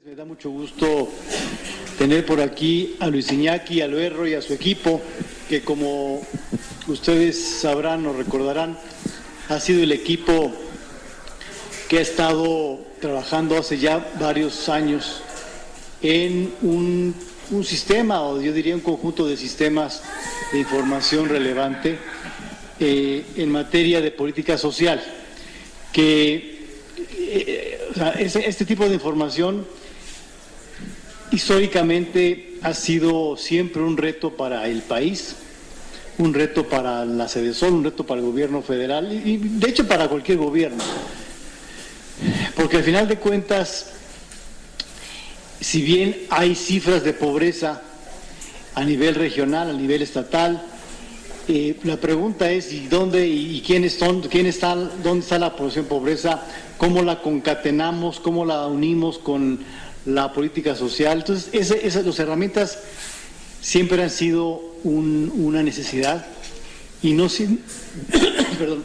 Me da mucho gusto tener por aquí a Luis Iñaki, a Loerro y a su equipo, que como ustedes sabrán o recordarán, ha sido el equipo que ha estado trabajando hace ya varios años en un sistema, o yo diría un conjunto de sistemas de información relevante en materia de política social, que este tipo de información históricamente ha sido siempre un reto para el país, un reto para la Sedesol, un reto para el gobierno federal y de hecho para cualquier gobierno. Porque al final de cuentas, si bien hay cifras de pobreza a nivel regional, a nivel estatal, la pregunta es ¿y dónde y quiénes son, dónde está la población pobreza? ¿Cómo la concatenamos? ¿Cómo la unimos con la política social? Entonces, las herramientas siempre han sido una necesidad y no, perdón,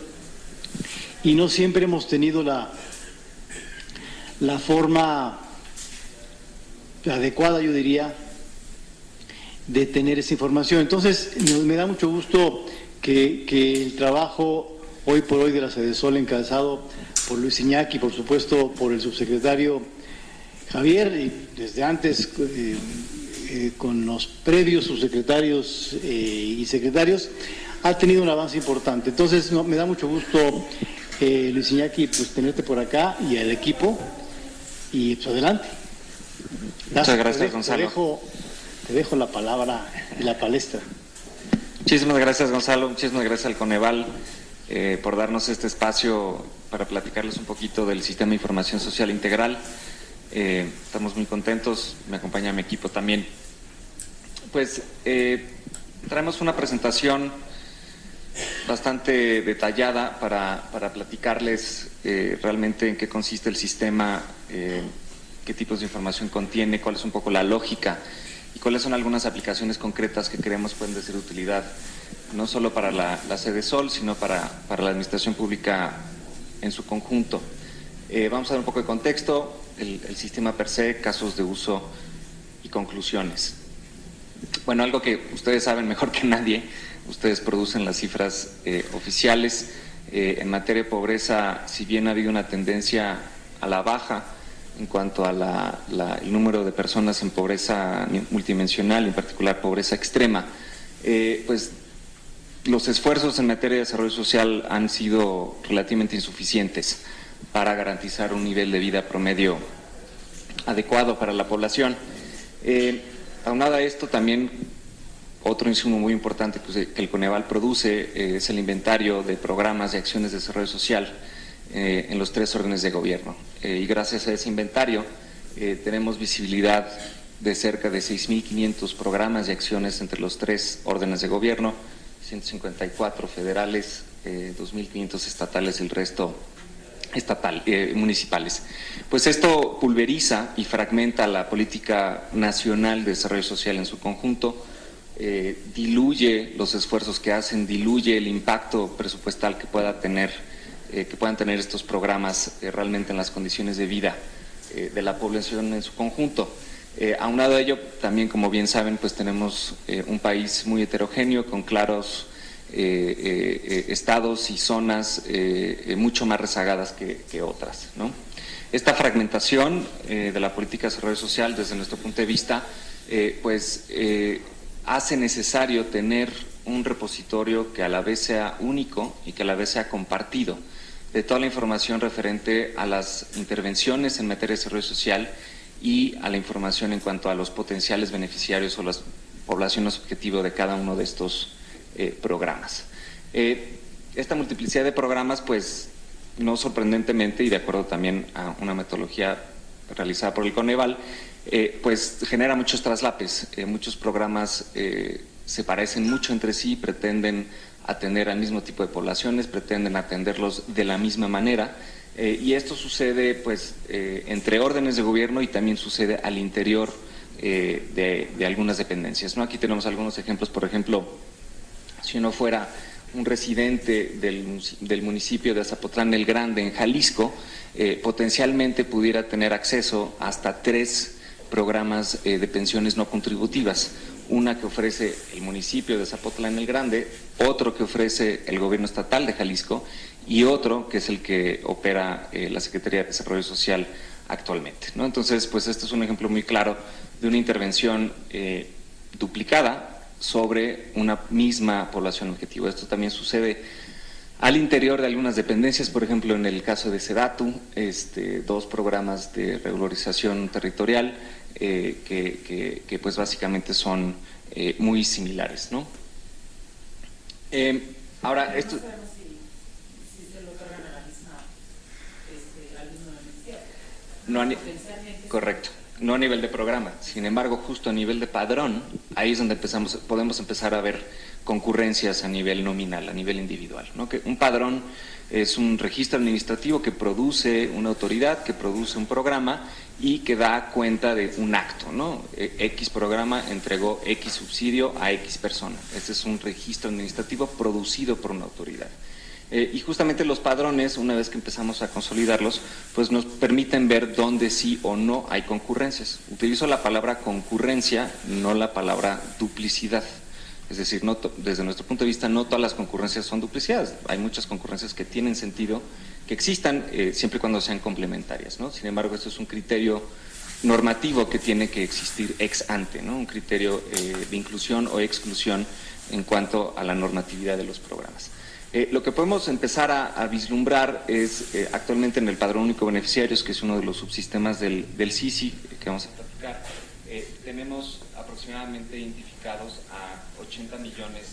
y no siempre hemos tenido la forma adecuada, yo diría, de tener esa información. Entonces, me da mucho gusto que el trabajo hoy por hoy de la Sedesol, encabezado por Luis Iñaki, por supuesto por el subsecretario Javier, y desde antes con los previos subsecretarios y secretarios, ha tenido un avance importante. Entonces, me da mucho gusto, Luis Iñaki, pues tenerte por acá y al equipo, y pues adelante. Muchas gracias, Gonzalo. Te dejo la palabra y la palestra. Muchísimas gracias, Gonzalo. Muchísimas gracias al Coneval por darnos este espacio para platicarles un poquito del Sistema de Información Social Integral. Estamos muy contentos, me acompaña mi equipo también. Pues traemos una presentación bastante detallada para platicarles realmente en qué consiste el sistema, qué tipos de información contiene, cuál es un poco la lógica y cuáles son algunas aplicaciones concretas que creemos pueden ser de utilidad no solo para la Sedesol, sino para la administración pública en su conjunto. Vamos a dar un poco de contexto, el sistema per se, casos de uso y conclusiones. Bueno, algo que ustedes saben mejor que nadie, ustedes producen las cifras oficiales. En materia de pobreza, si bien ha habido una tendencia a la baja en cuanto a el número de personas en pobreza multidimensional, en particular pobreza extrema, pues los esfuerzos en materia de desarrollo social han sido relativamente insuficientes para garantizar un nivel de vida promedio adecuado para la población. Aunado a esto, también otro insumo muy importante que el Coneval produce es el inventario de programas y acciones de desarrollo social en los 3 órdenes de gobierno. Y gracias a ese inventario tenemos visibilidad de cerca de 6.500 programas y acciones entre los 3 órdenes de gobierno, 154 federales, 2.500 estatales y el resto municipales. Pues esto pulveriza y fragmenta la política nacional de desarrollo social en su conjunto, diluye los esfuerzos que hacen, diluye el impacto presupuestal que puedan tener estos programas realmente en las condiciones de vida de la población en su conjunto. Aunado a ello, también, como bien saben, pues tenemos un país muy heterogéneo con claros estados y zonas mucho más rezagadas que otras, ¿no? Esta fragmentación de la política de desarrollo social, desde nuestro punto de vista, hace necesario tener un repositorio que a la vez sea único y que a la vez sea compartido de toda la información referente a las intervenciones en materia de desarrollo social y a la información en cuanto a los potenciales beneficiarios o las poblaciones objetivo de cada uno de estos programas. Esta multiplicidad de programas, pues no sorprendentemente y de acuerdo también a una metodología realizada por el Coneval, pues genera muchos traslapes. Muchos programas se parecen mucho entre sí, pretenden atender al mismo tipo de poblaciones, pretenden atenderlos de la misma manera, y esto sucede pues entre órdenes de gobierno y también sucede al interior de algunas dependencias, ¿no? Aquí tenemos algunos ejemplos. Por ejemplo, si uno fuera un residente del municipio de Azapotlán el Grande, en Jalisco, potencialmente pudiera tener acceso hasta 3 programas de pensiones no contributivas. Una que ofrece el municipio de Azapotlán el Grande, otro que ofrece el gobierno estatal de Jalisco y otro que es el que opera la Secretaría de Desarrollo Social actualmente, ¿no? Entonces, pues este es un ejemplo muy claro de una intervención duplicada sobre una misma población objetivo. Esto también sucede al interior de algunas dependencias, por ejemplo, en el caso de SEDATU, 2 programas de regularización territorial que pues básicamente son muy similares, ¿no? Ahora, esto... No, correcto, no a nivel de programa. Sin embargo, justo a nivel de padrón, ahí es donde podemos empezar a ver concurrencias a nivel nominal, a nivel individual, ¿no? Que un padrón es un registro administrativo que produce una autoridad, que produce un programa y que da cuenta de un acto, ¿no? X programa entregó X subsidio a X persona. Este es un registro administrativo producido por una autoridad. Y justamente los padrones, una vez que empezamos a consolidarlos, pues nos permiten ver dónde sí o no hay concurrencias. Utilizo la palabra concurrencia, no la palabra duplicidad. Es decir, desde nuestro punto de vista, no todas las concurrencias son duplicidades. Hay muchas concurrencias que tienen sentido, que existan siempre y cuando sean complementarias, ¿no? Sin embargo, esto es un criterio normativo que tiene que existir ex ante, ¿no? Un criterio de inclusión o exclusión en cuanto a la normatividad de los programas. Lo que podemos empezar a vislumbrar es actualmente en el Padrón Único de Beneficiarios, que es uno de los subsistemas del CICI que vamos a platicar, tenemos aproximadamente identificados a 80 millones.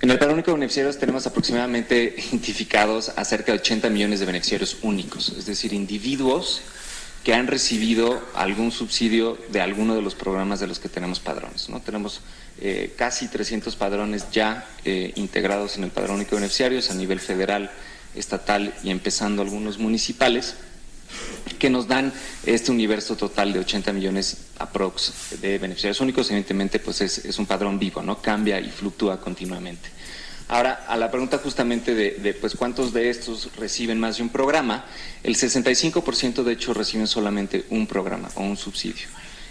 En el Padrón Único de Beneficiarios tenemos aproximadamente identificados a cerca de 80 millones de beneficiarios únicos, es decir, individuos que han recibido algún subsidio de alguno de los programas de los que tenemos padrones, ¿no? Tenemos casi 300 padrones ya integrados en el Padrón Único de Beneficiarios a nivel federal, estatal y empezando algunos municipales, que nos dan este universo total de 80 millones aprox de beneficiarios únicos. Evidentemente, pues es un padrón vivo, ¿no? Cambia y fluctúa continuamente. Ahora, a la pregunta justamente de pues cuántos de estos reciben más de un programa, el 65% de hecho reciben solamente un programa o un subsidio.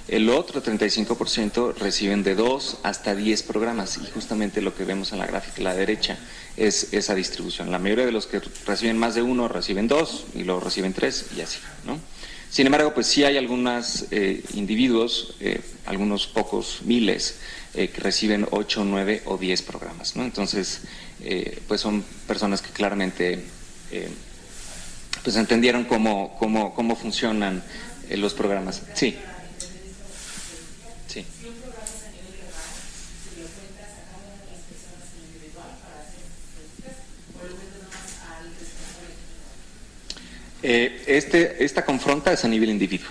El otro 35% reciben de 2 hasta 10 programas y justamente lo que vemos en la gráfica a la derecha es esa distribución. La mayoría de los que reciben más de 1 reciben 2 y luego reciben 3 y así, ¿no? Sin embargo, pues sí hay algunos individuos, algunos pocos miles, que reciben 8, 9 o 10 programas, ¿no? Entonces, pues son personas que claramente pues entendieron cómo funcionan los programas. Sí. Sí. Esta confronta es a nivel individuo.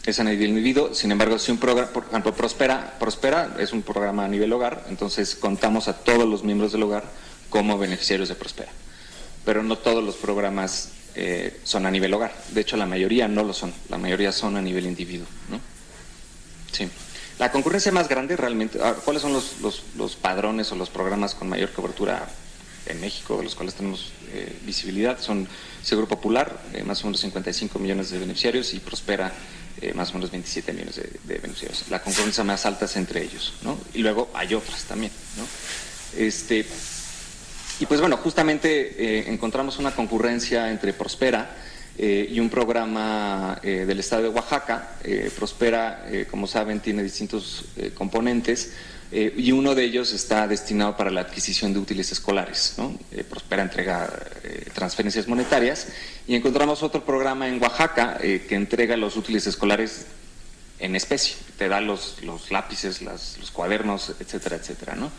Es a nivel individuo, sin embargo, si un programa, por ejemplo, Prospera es un programa a nivel hogar, entonces contamos a todos los miembros del hogar como beneficiarios de Prospera. Pero no todos los programas son a nivel hogar. De hecho, la mayoría no lo son. La mayoría son a nivel individuo, ¿no? Sí. La concurrencia más grande realmente, ¿cuáles son los padrones o los programas con mayor cobertura en México, de los cuales tenemos visibilidad? Son Seguro Popular, más o menos 55 millones de beneficiarios, y Prospera, más o menos 27 millones de beneficiarios. La concurrencia más alta es entre ellos, ¿no? Y luego hay otras también, ¿no? Y pues bueno, justamente encontramos una concurrencia entre Prospera y un programa del estado de Oaxaca. Prospera, como saben, tiene distintos componentes y uno de ellos está destinado para la adquisición de útiles escolares, ¿no? Prospera entrega transferencias monetarias y encontramos otro programa en Oaxaca que entrega los útiles escolares en especie, te da los lápices, los cuadernos, etcétera, etcétera, ¿no?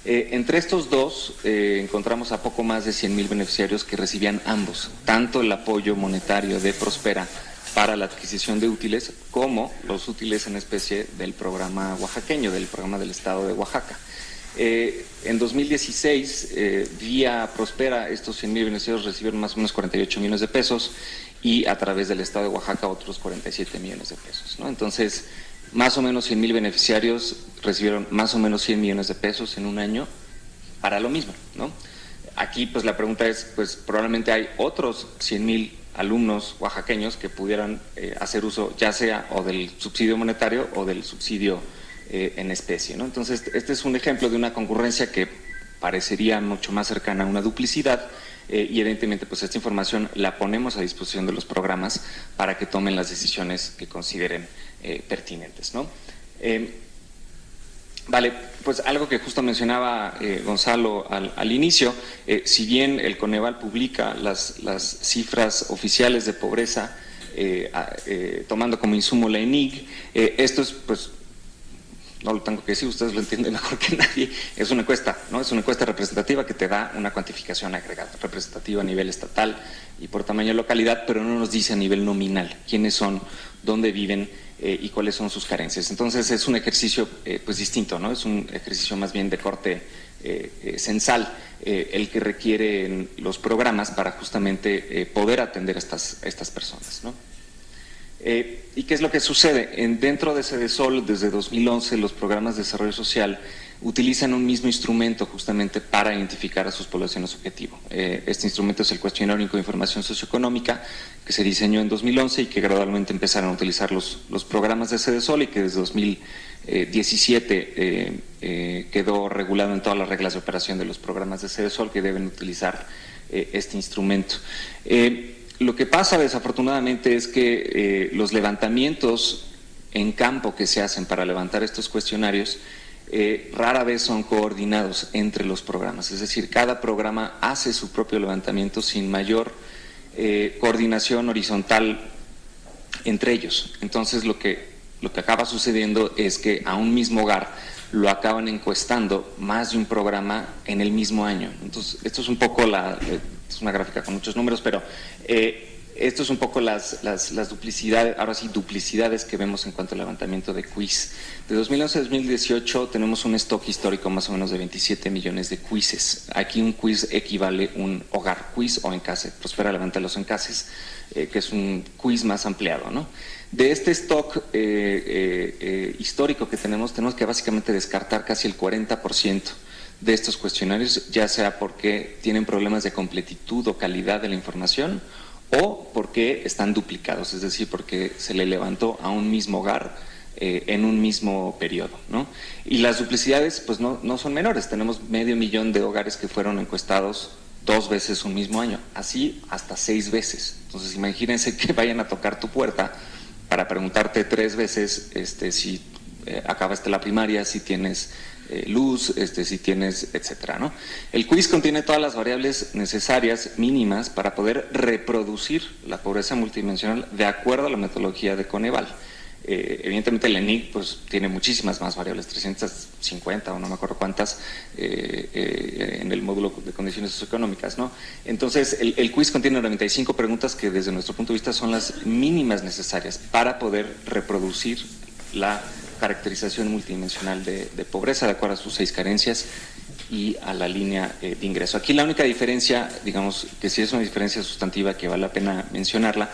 Entre estos dos encontramos a poco más de 100,000 beneficiarios que recibían ambos, tanto el apoyo monetario de Prospera para la adquisición de útiles como los útiles en especie del programa oaxaqueño, del programa del estado de Oaxaca. En 2016, vía Prospera, estos 100,000 beneficiarios recibieron más o menos 48 millones de pesos y a través del Estado de Oaxaca otros 47 millones de pesos, ¿no? Entonces, más o menos 100,000 beneficiarios recibieron más o menos 100 millones de pesos en un año para lo mismo, ¿no? Aquí, pues la pregunta es, pues probablemente hay otros 100,000 alumnos oaxaqueños que pudieran hacer uso ya sea o del subsidio monetario o del subsidio en especie, ¿no? Entonces, este es un ejemplo de una concurrencia que parecería mucho más cercana a una duplicidad y evidentemente pues esta información la ponemos a disposición de los programas para que tomen las decisiones que consideren pertinentes, ¿no? Vale, pues algo que justo mencionaba Gonzalo al inicio, si bien el Coneval publica las cifras oficiales de pobreza, tomando como insumo la ENIG, esto es, pues, no lo tengo que decir, ustedes lo entienden mejor que nadie, es una encuesta, ¿no? Es una encuesta representativa que te da una cuantificación agregada, representativa a nivel estatal y por tamaño de localidad, pero no nos dice a nivel nominal quiénes son, dónde viven y cuáles son sus carencias. Entonces es un ejercicio pues distinto, ¿no? Es un ejercicio más bien de corte censal, el que requieren los programas para justamente poder atender a estas personas, ¿no? ¿Y qué es lo que sucede? Dentro de Cedesol, desde 2011, los programas de desarrollo social utilizan un mismo instrumento justamente para identificar a sus poblaciones objetivo. Este instrumento es el Cuestionario Único de Información Socioeconómica, que se diseñó en 2011 y que gradualmente empezaron a utilizar los programas de Cedesol y que desde 2017 quedó regulado en todas las reglas de operación de los programas de Cedesol que deben utilizar este instrumento. Lo que pasa desafortunadamente es que los levantamientos en campo que se hacen para levantar estos cuestionarios rara vez son coordinados entre los programas, es decir, cada programa hace su propio levantamiento sin mayor coordinación horizontal entre ellos. Entonces lo que acaba sucediendo es que a un mismo hogar lo acaban encuestando más de un programa en el mismo año. Entonces esto es un poco es una gráfica con muchos números, pero esto es un poco las duplicidades, ahora sí, duplicidades que vemos en cuanto al levantamiento de quiz. De 2011 a 2018 tenemos un stock histórico más o menos de 27 millones de quizzes. Aquí un quiz equivale a un hogar quiz o encase. Prospera levanta los encases, que es un quiz más ampliado, ¿no? De este stock histórico que tenemos que básicamente descartar casi el 40% de estos cuestionarios, ya sea porque tienen problemas de completitud o calidad de la información o porque están duplicados, es decir, porque se le levantó a un mismo hogar en un mismo periodo, ¿no? Y las duplicidades pues no son menores, tenemos 500,000 de hogares que fueron encuestados 2 veces un mismo año, así hasta 6 veces. Entonces imagínense que vayan a tocar tu puerta para preguntarte 3 veces si acabaste la primaria, si tienes luz, si tienes, etcétera, ¿no? El quiz contiene todas las variables necesarias, mínimas, para poder reproducir la pobreza multidimensional de acuerdo a la metodología de Coneval. Evidentemente el ENIC pues tiene muchísimas más variables, 350 o no me acuerdo cuántas en el módulo de condiciones socioeconómicas, ¿no? Entonces el quiz contiene 95 preguntas que desde nuestro punto de vista son las mínimas necesarias para poder reproducir la caracterización multidimensional de pobreza de acuerdo a sus 6 carencias y a la línea de ingreso. Aquí la única diferencia, digamos que sí es una diferencia sustantiva que vale la pena mencionarla,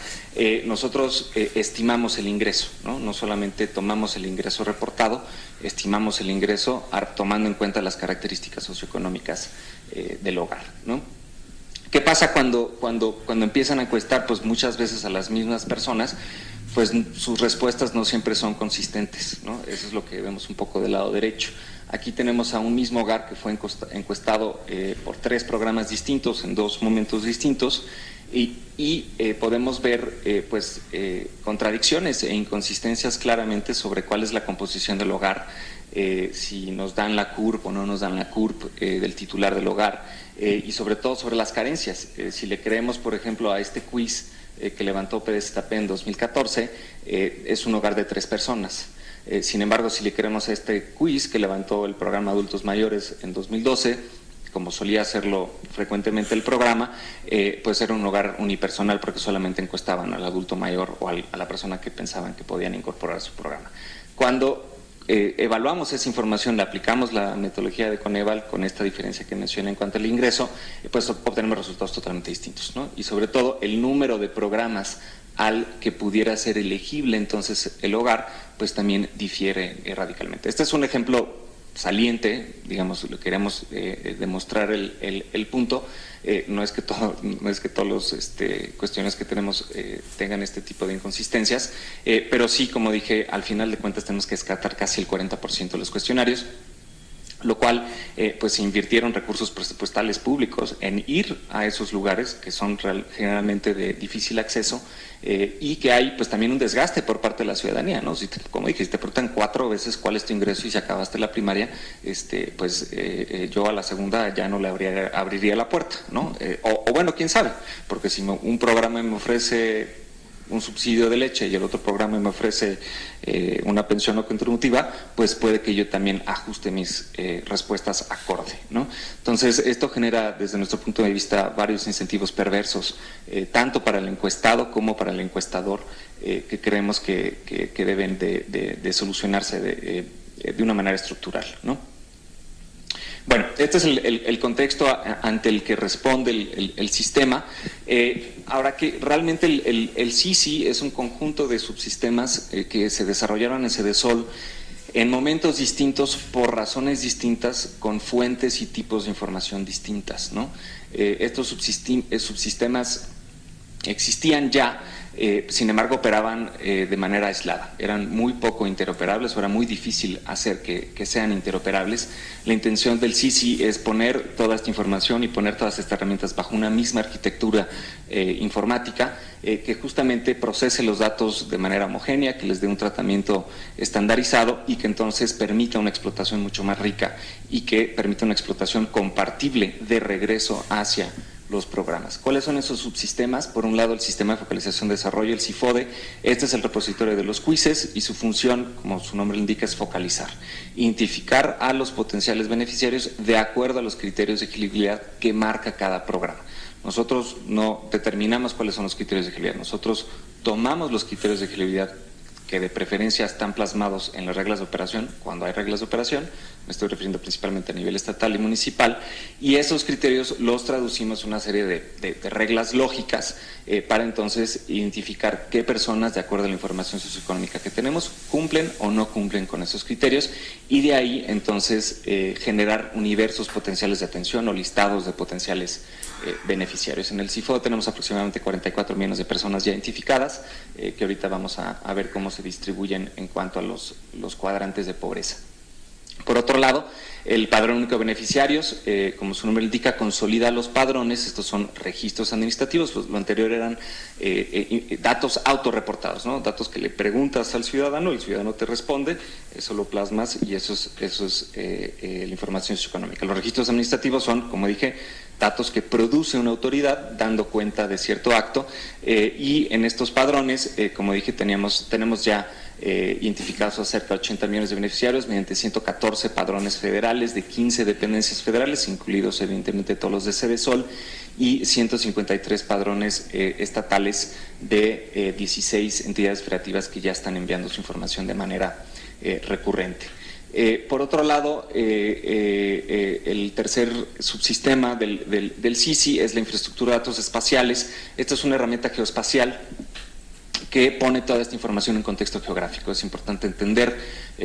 nosotros estimamos el ingreso, no solamente tomamos el ingreso reportado, estimamos el ingreso tomando en cuenta las características socioeconómicas del hogar, ¿no? ¿Qué pasa cuando empiezan a encuestar pues muchas veces a las mismas personas? Pues sus respuestas no siempre son consistentes, ¿no? Eso es lo que vemos un poco del lado derecho. Aquí tenemos a un mismo hogar que fue encuestado por 3 programas distintos en 2 momentos distintos y podemos ver contradicciones e inconsistencias claramente sobre cuál es la composición del hogar, si nos dan la CURP o no nos dan la CURP del titular del hogar y sobre todo sobre las carencias. Si le creemos, por ejemplo, a este quiz que levantó PDZP en 2014, es un hogar de 3 personas. Sin embargo, si le queremos a este quiz que levantó el programa Adultos Mayores en 2012, como solía hacerlo frecuentemente el programa, pues era un hogar unipersonal porque solamente encuestaban al adulto mayor o a la persona que pensaban que podían incorporar a su programa. Cuando evaluamos esa información, la aplicamos la metodología de Coneval con esta diferencia que mencioné en cuanto al ingreso, pues obtenemos resultados totalmente distintos, ¿no? Y sobre todo el número de programas al que pudiera ser elegible entonces el hogar, pues también difiere radicalmente. Este es un ejemplo saliente, digamos, lo queremos demostrar el punto. No es que todos los cuestiones que tenemos tengan este tipo de inconsistencias, pero sí, como dije, al final de cuentas tenemos que descartar casi el 40% de los cuestionarios, lo cual pues se invirtieron recursos presupuestales públicos en ir a esos lugares que son generalmente de difícil acceso, y que hay pues también un desgaste por parte de la ciudadanía, ¿no? Como dije, si te preguntan 4 veces cuál es tu ingreso y si acabaste la primaria, pues yo a la segunda ya no le abriría la puerta, ¿no? O bueno, quién sabe, porque si un programa me ofrece un subsidio de leche y el otro programa me ofrece una pensión no contributiva, pues puede que yo también ajuste mis respuestas acorde, ¿no? Entonces, esto genera, desde nuestro punto de vista, varios incentivos perversos, tanto para el encuestado como para el encuestador, que creemos que deben de solucionarse de una manera estructural, ¿no? Bueno, este es el contexto ante el que responde el sistema. Ahora que realmente el SISI es un conjunto de subsistemas que se desarrollaron en Cedesol en momentos distintos, por razones distintas, con fuentes y tipos de información distintas, ¿no? Estos subsistemas existían ya, sin embargo operaban de manera aislada, eran muy poco interoperables, o era muy difícil hacer que sean interoperables. La intención del SISI es poner toda esta información y poner todas estas herramientas bajo una misma arquitectura informática, que justamente procese los datos de manera homogénea, que les dé un tratamiento estandarizado y que entonces permita una explotación mucho más rica y que permita una explotación compartible de regreso hacia los programas. ¿Cuáles son esos subsistemas? Por un lado, el Sistema de Focalización y Desarrollo, el CIFODE. Este es el repositorio de los quizzes y su función, como su nombre lo indica, es focalizar, identificar a los potenciales beneficiarios de acuerdo a los criterios de elegibilidad que marca cada programa. Nosotros no determinamos cuáles son los criterios de elegibilidad, nosotros tomamos los criterios de elegibilidad que de preferencia están plasmados en las reglas de operación, cuando hay reglas de operación, me estoy refiriendo principalmente a nivel estatal y municipal, y esos criterios los traducimos en una serie de reglas lógicas para entonces identificar qué personas, de acuerdo a la información socioeconómica que tenemos, cumplen o no cumplen con esos criterios, y de ahí entonces generar universos potenciales de atención o listados de potenciales beneficiarios. En el CIFO tenemos aproximadamente 44 millones de personas ya identificadas, que ahorita vamos a ver cómo se distribuyen en cuanto a los cuadrantes de pobreza. Por otro lado, el Padrón Único de Beneficiarios, como su nombre indica, consolida los padrones. Estos son registros administrativos. Lo anterior eran datos autorreportados, ¿no? Datos que le preguntas al ciudadano, el ciudadano te responde, eso lo plasmas y eso es la información socioeconómica. Los registros administrativos son, como dije, datos que produce una autoridad dando cuenta de cierto acto, y en estos padrones, como dije, tenemos ya identificados a cerca de 80 millones de beneficiarios mediante 114 padrones federales de 15 dependencias federales, incluidos evidentemente todos los de Cedesol, y 153 padrones estatales de 16 entidades federativas que ya están enviando su información de manera recurrente. Por otro lado, el tercer subsistema del SISI es la infraestructura de datos espaciales. Esta es una herramienta geoespacial que pone toda esta información en contexto geográfico. Es importante entender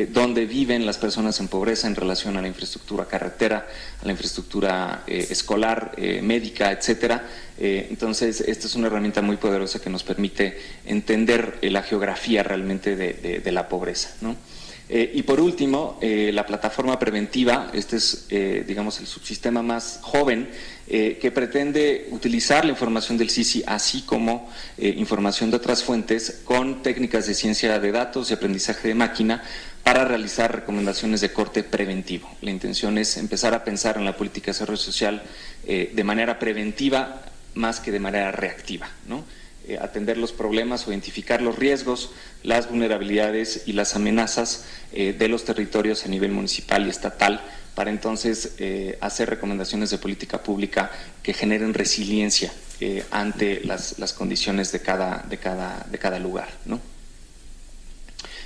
dónde viven las personas en pobreza en relación a la infraestructura carretera, a la infraestructura escolar, médica, etcétera. Entonces, esta es una herramienta muy poderosa que nos permite entender la geografía realmente de la pobreza, ¿no? Y por último, la plataforma preventiva. Este es, digamos, el subsistema más joven que pretende utilizar la información del SISI, así como información de otras fuentes, con técnicas de ciencia de datos y aprendizaje de máquina para realizar recomendaciones de corte preventivo. La intención es empezar a pensar en la política de desarrollo social de manera preventiva más que de manera reactiva, ¿no? Atender los problemas o identificar los riesgos, las vulnerabilidades y las amenazas de los territorios a nivel municipal y estatal, para entonces hacer recomendaciones de política pública que generen resiliencia ante las condiciones de cada lugar, ¿no?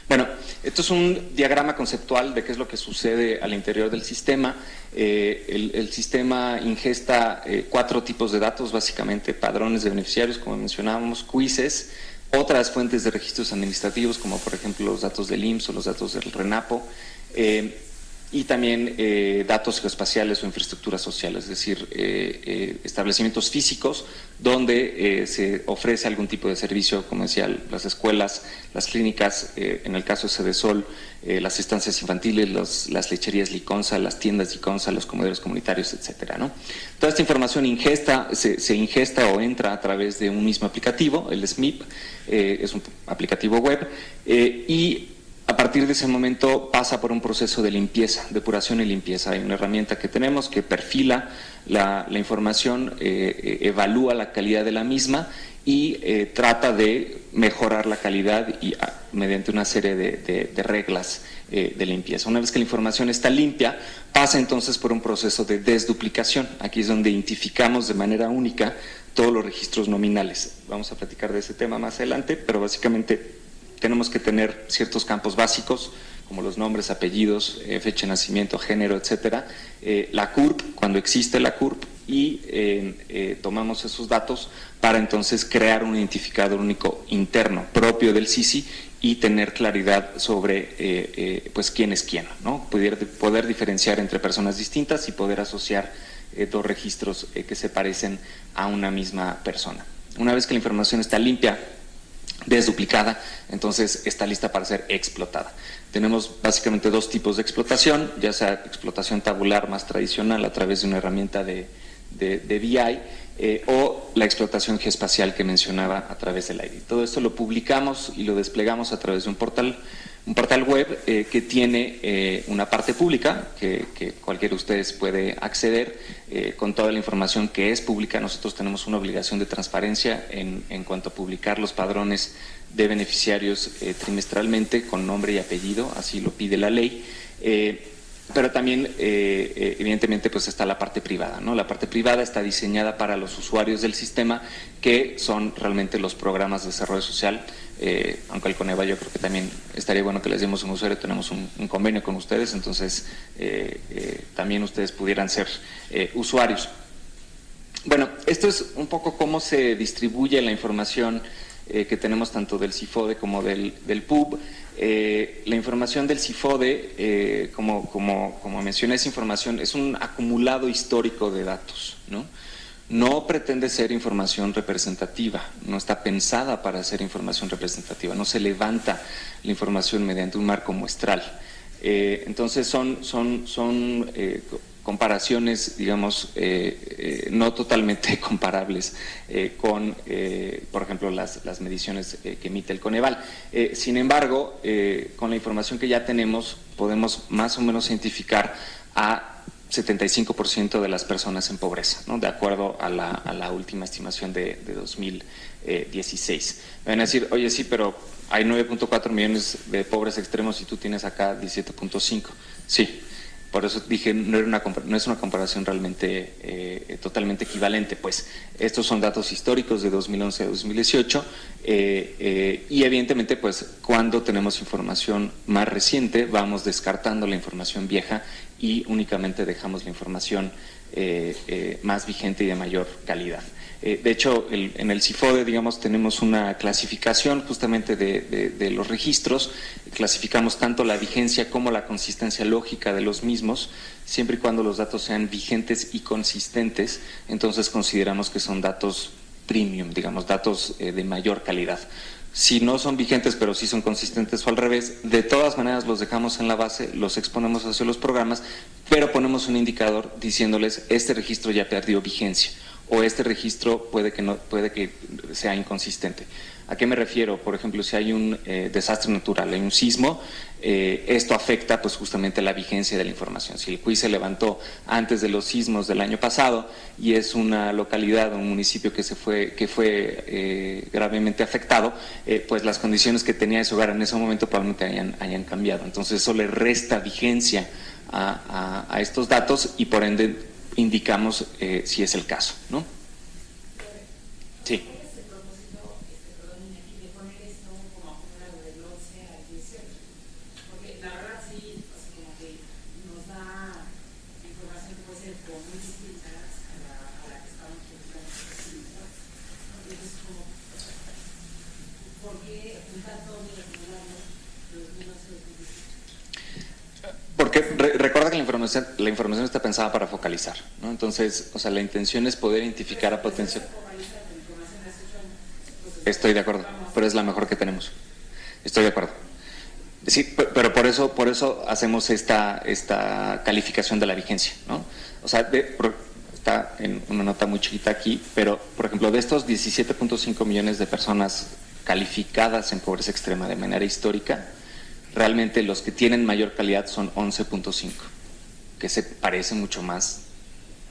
Bueno, Esto es un diagrama conceptual de qué es lo que sucede al interior del sistema. El sistema ingesta 4 tipos de datos, básicamente: padrones de beneficiarios, como mencionábamos, quizzes, otras fuentes de registros administrativos, como por ejemplo los datos del IMSS o los datos del RENAPO, y también datos geoespaciales o infraestructuras sociales, es decir, establecimientos físicos donde se ofrece algún tipo de servicio, como decía, las escuelas, las clínicas, en el caso de Sedesol, las estancias infantiles, las lecherías Liconza, las tiendas Liconza, los comedores comunitarios, etcétera, ¿no? Toda esta información se ingesta o entra a través de un mismo aplicativo, el SMIP, es un aplicativo web, y a partir de ese momento pasa por un proceso de limpieza, depuración y limpieza. Hay una herramienta que tenemos que perfila la información, evalúa la calidad de la misma y trata de mejorar la calidad mediante una serie de reglas de limpieza. Una vez que la información está limpia, pasa entonces por un proceso de desduplicación. Aquí es donde identificamos de manera única todos los registros nominales. Vamos a platicar de ese tema más adelante, pero básicamente tenemos que tener ciertos campos básicos, como los nombres, apellidos, fecha de nacimiento, género, etcétera, la CURP, cuando existe la CURP, y tomamos esos datos para entonces crear un identificador único interno propio del SISI y tener claridad sobre pues quién es quién, ¿no? Poder diferenciar entre personas distintas y poder asociar 2 registros que se parecen a una misma persona. Una vez que la información está limpia, desduplicada, entonces está lista para ser explotada. Tenemos básicamente 2 tipos de explotación, ya sea explotación tabular más tradicional a través de una herramienta de BI, o la explotación geoespacial que mencionaba a través del ID. Todo esto lo publicamos y lo desplegamos a través de un portal web que tiene una parte pública que cualquiera de ustedes puede acceder con toda la información que es pública. Nosotros tenemos una obligación de transparencia en cuanto a publicar los padrones de beneficiarios trimestralmente con nombre y apellido, así lo pide la ley. Pero también, evidentemente, pues está la parte privada, ¿no? La parte privada está diseñada para los usuarios del sistema, que son realmente los programas de desarrollo social. Aunque el Coneva, yo creo que también estaría bueno que les demos un usuario, tenemos un convenio con ustedes, entonces también ustedes pudieran ser usuarios. Bueno, esto es un poco cómo se distribuye la información que tenemos tanto del CIFODE como del PUB. La información del CIFODE, como mencioné, esa información es un acumulado histórico de datos, ¿no? No pretende ser información representativa, no está pensada para ser información representativa, no se levanta la información mediante un marco muestral. Entonces son comparaciones, digamos, no totalmente comparables con, por ejemplo, las mediciones que emite el Coneval. Sin embargo, con la información que ya tenemos, podemos más o menos identificar a 75% de las personas en pobreza, ¿no? De acuerdo a la última estimación de 2016. Me van a decir, oye, sí, pero hay 9.4 millones de pobres extremos y tú tienes acá 17.5. Sí, por eso dije, no es una comparación realmente totalmente equivalente. Pues estos son datos históricos de 2011 a 2018 y evidentemente, pues cuando tenemos información más reciente, vamos descartando la información vieja y únicamente dejamos la información más vigente y de mayor calidad. De hecho, en el CIFODE, digamos, tenemos una clasificación justamente de los registros. Clasificamos tanto la vigencia como la consistencia lógica de los mismos. Siempre y cuando los datos sean vigentes y consistentes, entonces consideramos que son datos premium, digamos, datos de mayor calidad. Si no son vigentes, pero sí son consistentes o al revés, de todas maneras los dejamos en la base, los exponemos hacia los programas, pero ponemos un indicador diciéndoles, este registro ya perdió vigencia, o este registro puede que sea inconsistente. ¿A qué me refiero? Por ejemplo, si hay un desastre natural, hay un sismo, esto afecta pues justamente la vigencia de la información. Si el quiz se levantó antes de los sismos del año pasado y es una localidad o un municipio que fue gravemente afectado, pues las condiciones que tenía ese hogar en ese momento probablemente hayan cambiado. Entonces eso le resta vigencia a estos datos y por ende indicamos si es el caso, ¿no? Sí. recuerda que la información está pensada para focalizar, ¿no? Entonces, o sea, la intención es poder identificar a potencial. Estoy de acuerdo, pero es la mejor que tenemos. Estoy de acuerdo. Sí, pero por eso hacemos esta calificación de la vigencia, ¿no? O sea, está en una nota muy chiquita aquí, pero, por ejemplo, de estos 17.5 millones de personas calificadas en pobreza extrema de manera histórica, realmente los que tienen mayor calidad son 11.5, que se parece mucho más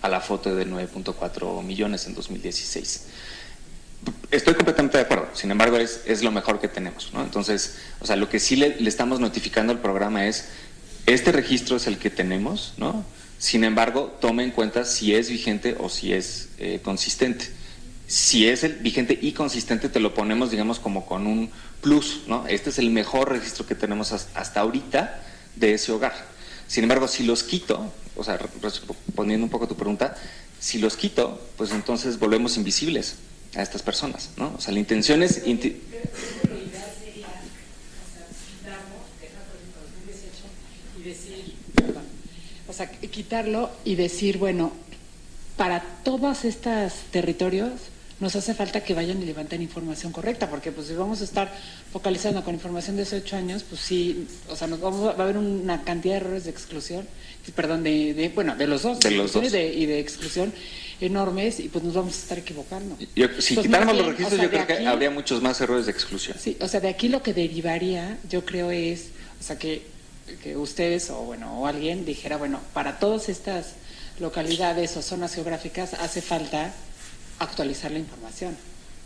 a la foto de 9.4 millones en 2016. Estoy completamente de acuerdo, sin embargo es lo mejor que tenemos, ¿no? Entonces, o sea, lo que sí le estamos notificando al programa es, este registro es el que tenemos, ¿no? Sin embargo, tome en cuenta si es vigente o si es consistente. Si es el vigente y consistente, te lo ponemos, digamos, como con un plus, ¿no? Este es el mejor registro que tenemos hasta ahorita de ese hogar. Sin embargo, si los quito, o sea, respondiendo un poco a tu pregunta, si los quito, pues entonces volvemos invisibles a estas personas, ¿no? O sea, la intención es... quitarlo y decir, bueno, para todos estos territorios nos hace falta que vayan y levanten información correcta, porque pues si vamos a estar focalizando con información de 18 años, pues sí, o sea, va a haber una cantidad de errores de exclusión, perdón, de los dos, de los dos. Y de exclusión enormes, y pues nos vamos a estar equivocando. Si quitáramos los registros, yo creo que habría muchos más errores de exclusión. Sí, o sea, de aquí lo que derivaría, yo creo es, o sea, que ustedes o alguien dijera, bueno, para todas estas localidades o zonas geográficas hace falta actualizar la información.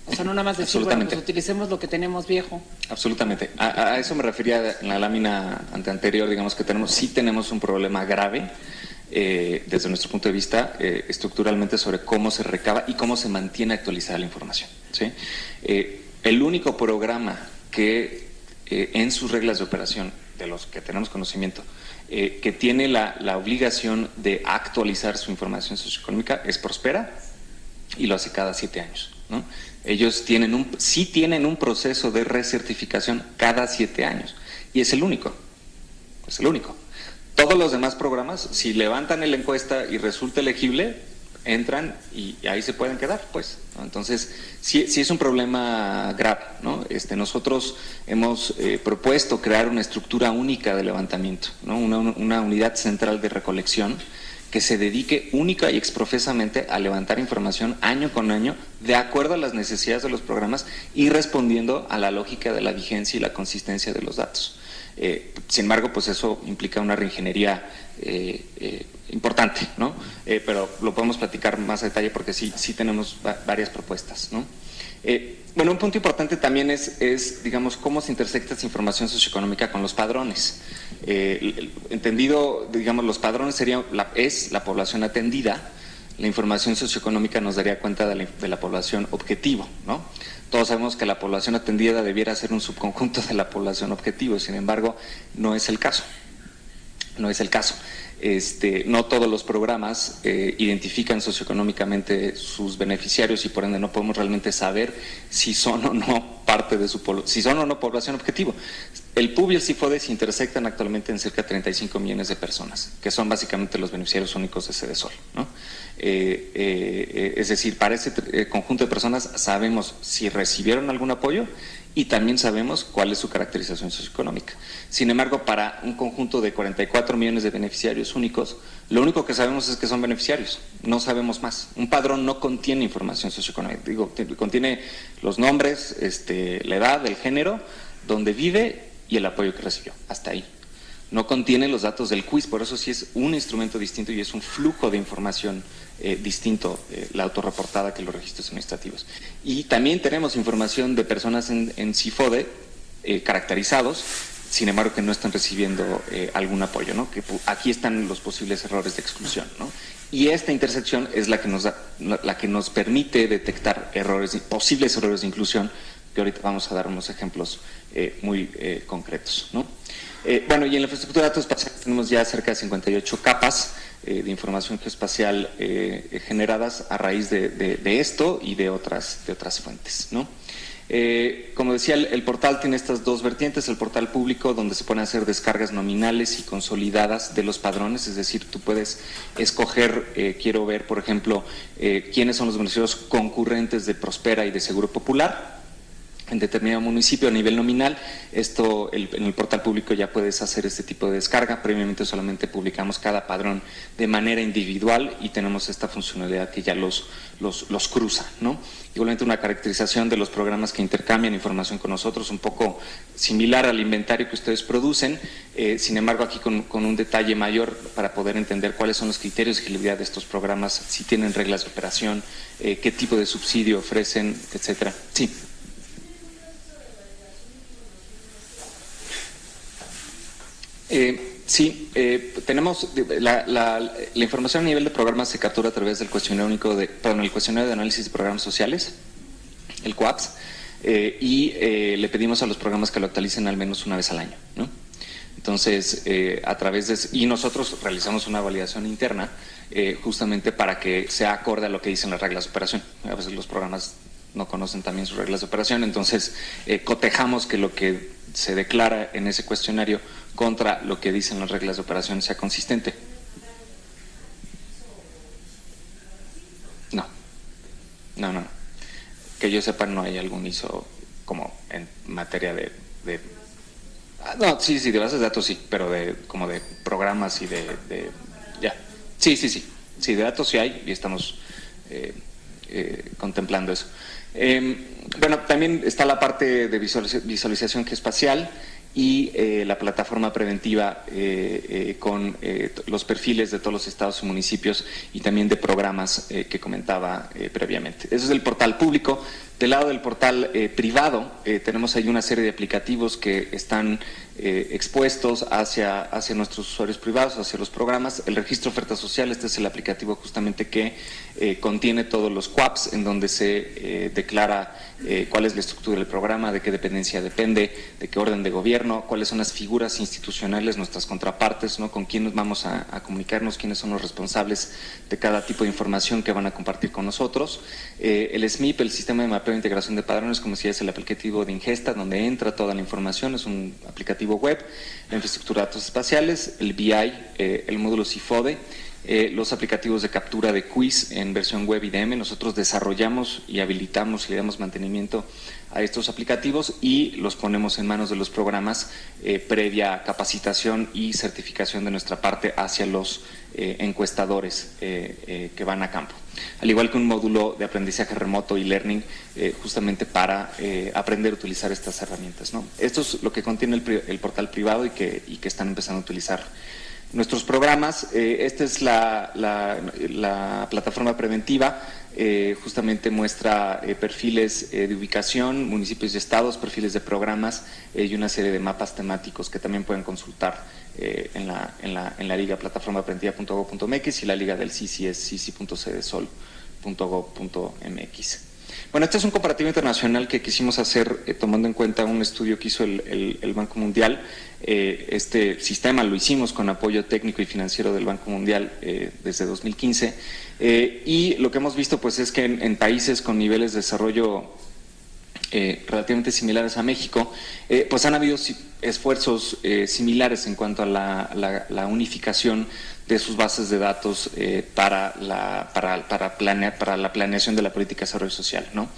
O sea, no nada más decir, bueno, pues utilicemos lo que tenemos viejo. Absolutamente. A eso me refería en la lámina anterior, digamos que sí tenemos un problema grave desde nuestro punto de vista estructuralmente sobre cómo se recaba y cómo se mantiene actualizada la información, ¿sí? El único programa que en sus reglas de operación, de los que tenemos conocimiento, que tiene la obligación de actualizar su información socioeconómica es Prospera, y lo hace cada 7 años, ¿no? Ellos sí tienen un proceso de recertificación cada 7 años, y es el único. Todos los demás programas, si levantan la encuesta y resulta elegible, entran y ahí se pueden quedar, pues, ¿no? Entonces, sí es un problema grave, ¿no? Nosotros hemos propuesto crear una estructura única de levantamiento, ¿no? Una unidad central de recolección que se dedique única y exprofesamente a levantar información año con año de acuerdo a las necesidades de los programas y respondiendo a la lógica de la vigencia y la consistencia de los datos. Sin embargo, pues eso implica una reingeniería importante, ¿no? Pero lo podemos platicar más a detalle porque sí tenemos varias propuestas, ¿no? Bueno, un punto importante también es, digamos, cómo se intersecta esa información socioeconómica con los padrones. Entendido, digamos, los padrones es la población atendida, la información socioeconómica nos daría cuenta de la población objetivo, ¿no? Todos sabemos que la población atendida debiera ser un subconjunto de la población objetivo, sin embargo, no es el caso. No todos los programas identifican socioeconómicamente sus beneficiarios y por ende no podemos realmente saber si son o no parte de si son o no población objetivo. El PUB y el CIFODE se intersectan actualmente en cerca de 35 millones de personas, que son básicamente los beneficiarios únicos de Sedesol, ¿no? Es decir, para ese conjunto de personas sabemos si recibieron algún apoyo y también sabemos cuál es su caracterización socioeconómica. Sin embargo, para un conjunto de 44 millones de beneficiarios únicos, lo único que sabemos es que son beneficiarios, no sabemos más. Un padrón no contiene información socioeconómica, contiene los nombres, la edad, el género, donde vive y el apoyo que recibió, hasta ahí. No contiene los datos del quiz, por eso sí es un instrumento distinto y es un flujo de información distinto, la autorreportada que los registros administrativos. Y también tenemos información de personas en CIFODE caracterizados, sin embargo que no están recibiendo algún apoyo, ¿no? Que aquí están los posibles errores de exclusión, ¿no? Y esta intersección es la que nos permite detectar posibles errores de inclusión, que ahorita vamos a dar unos ejemplos muy concretos, ¿no? Bueno, y en la infraestructura de datos espaciales tenemos ya cerca de 58 capas de información geoespacial generadas a raíz de esto y de otras fuentes, ¿no? Como decía, el portal tiene estas dos vertientes: el portal público, donde se pueden hacer descargas nominales y consolidadas de los padrones, es decir, tú puedes escoger, quiero ver, por ejemplo, quiénes son los beneficiarios concurrentes de Prospera y de Seguro Popular en determinado municipio a nivel nominal. Esto en el portal público ya puedes hacer este tipo de descarga. Previamente solamente publicamos cada padrón de manera individual y tenemos esta funcionalidad que ya los cruza, ¿no? Igualmente una caracterización de los programas que intercambian información con nosotros, un poco similar al inventario que ustedes producen, sin embargo aquí con un detalle mayor para poder entender cuáles son los criterios de elegibilidad de estos programas, si tienen reglas de operación, qué tipo de subsidio ofrecen, etcétera. Sí. Tenemos la información a nivel de programas se captura a través del cuestionario único el cuestionario de análisis de programas sociales, el QAPS, y le pedimos a los programas que lo actualicen al menos una vez al año, ¿no? Entonces, a través de y nosotros realizamos una validación interna justamente para que sea acorde a lo que dicen las reglas de operación. A veces los programas no conocen también sus reglas de operación, entonces cotejamos que lo que se declara en ese cuestionario contra lo que dicen las reglas de operación sea consistente. No. Que yo sepa, no hay algún ISO como en materia de no, sí, de bases de datos sí, pero como de programas y ya. Sí, de datos sí hay y estamos contemplando eso. Bueno, también está la parte de visualización geoespacial y la plataforma preventiva con los perfiles de todos los estados y municipios y también de programas que comentaba previamente. Eso es el portal público. Del lado del portal privado tenemos ahí una serie de aplicativos que están expuestos hacia nuestros usuarios privados, hacia los programas. El registro de oferta social, este es el aplicativo justamente que contiene todos los QAPs, en donde se declara cuál es la estructura del programa, de qué dependencia depende, de qué orden de gobierno, cuáles son las figuras institucionales, nuestras contrapartes, ¿no? Con quiénes vamos a comunicarnos, quiénes son los responsables de cada tipo de información que van a compartir con nosotros. El SMIP, el Sistema de Mapeo e Integración de Padrones, como decía, es el aplicativo de ingesta donde entra toda la información, es un aplicativo web. La infraestructura de datos espaciales, el BI, el módulo CIFODE, los aplicativos de captura de quiz en versión web IDM. Nosotros desarrollamos y habilitamos y le damos mantenimiento a estos aplicativos y los ponemos en manos de los programas previa capacitación y certificación de nuestra parte hacia los encuestadores que van a campo. Al igual que un módulo de aprendizaje remoto y learning justamente para aprender a utilizar estas herramientas, ¿no? Esto es lo que contiene el portal privado y que están empezando a utilizar nuestros programas. Esta es la plataforma preventiva, justamente muestra perfiles de ubicación, municipios y estados, perfiles de programas y una serie de mapas temáticos que también pueden consultar en la liga plataformapreventiva.gov.mx y la liga del CICI es cici.cdesol.gov.mx. Bueno, este es un comparativo internacional que quisimos hacer tomando en cuenta un estudio que hizo el Banco Mundial. Este sistema lo hicimos con apoyo técnico y financiero del Banco Mundial desde 2015 y lo que hemos visto pues es que en países con niveles de desarrollo relativamente similares a México, pues han habido esfuerzos similares en cuanto a la unificación de sus bases de datos para la planeación de la política de desarrollo social, ¿no?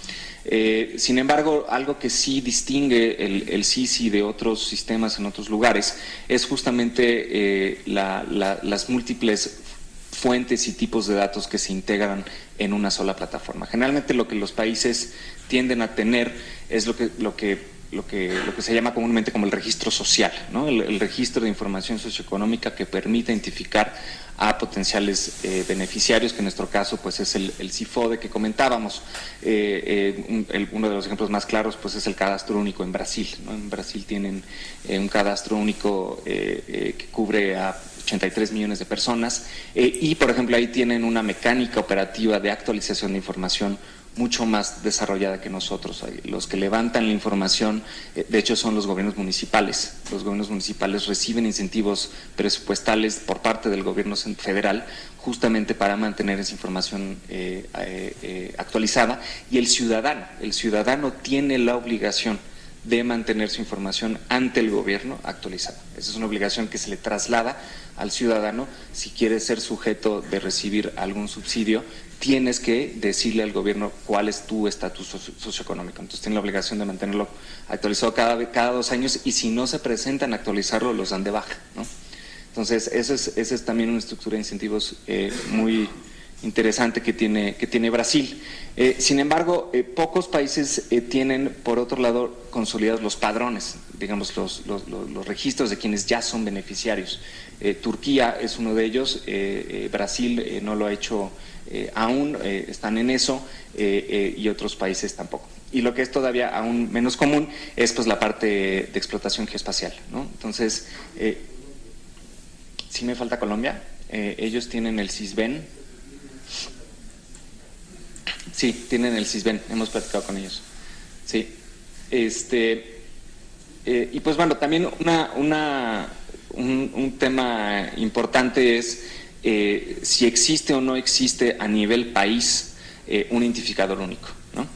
Sin embargo, algo que sí distingue el CICI de otros sistemas en otros lugares es justamente las múltiples fuentes y tipos de datos que se integran en una sola plataforma. Generalmente lo que los países tienden a tener es lo que se llama comúnmente como el registro social, ¿no? El registro de información socioeconómica que permite identificar a potenciales beneficiarios, que en nuestro caso pues es el CIFODE que comentábamos. Uno de los ejemplos más claros pues es el cadastro único en Brasil, ¿no? En Brasil tienen un cadastro único que cubre a 83 millones de personas y por ejemplo ahí tienen una mecánica operativa de actualización de información mucho más desarrollada que nosotros. Los que levantan la información, de hecho, son los gobiernos municipales. Los gobiernos municipales reciben incentivos presupuestales por parte del gobierno federal justamente para mantener esa información actualizada, y el ciudadano tiene la obligación de mantener su información ante el gobierno actualizada. Esa es una obligación que se le traslada al ciudadano. Si quiere ser sujeto de recibir algún subsidio, tienes que decirle al gobierno cuál es tu estatus socioeconómico. Entonces tiene la obligación de mantenerlo actualizado cada 2 años, y si no se presentan a actualizarlo, los dan de baja, ¿no? Entonces esa es también una estructura de incentivos muy interesante que tiene Brasil. Sin embargo, pocos países tienen, por otro lado, consolidados los padrones, digamos, los registros de quienes ya son beneficiarios. Turquía es uno de ellos, Brasil no lo ha hecho aún, están en eso, y otros países tampoco. Y lo que es todavía aún menos común es pues la parte de explotación geoespacial, ¿no? Entonces, sí me falta Colombia, ellos tienen el CISBEN. Sí, tienen el CISBEN, hemos platicado con ellos. Sí. Y pues bueno, también un tema importante es si existe o no existe a nivel país un identificador único, ¿no?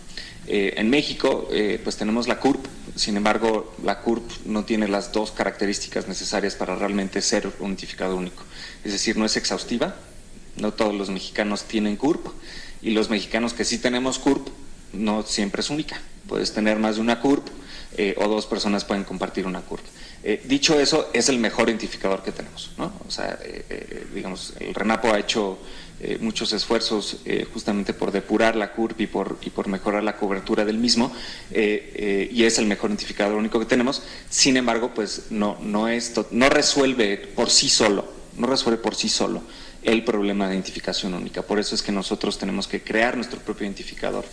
En México pues tenemos la CURP. Sin embargo, la CURP no tiene las 2 características necesarias para realmente ser un identificador único. Es decir, no es exhaustiva, no todos los mexicanos tienen CURP, y los mexicanos que sí tenemos CURP no siempre es única. Puedes tener más de una CURP, o 2 personas pueden compartir una CURP. Dicho eso, es el mejor identificador que tenemos, ¿no? O sea, digamos, el RENAPO ha hecho muchos esfuerzos justamente por depurar la CURP y por mejorar la cobertura del mismo, y es el mejor identificador único que tenemos. Sin embargo, pues no resuelve por sí solo el problema de identificación única. Por eso es que nosotros tenemos que crear nuestro propio identificador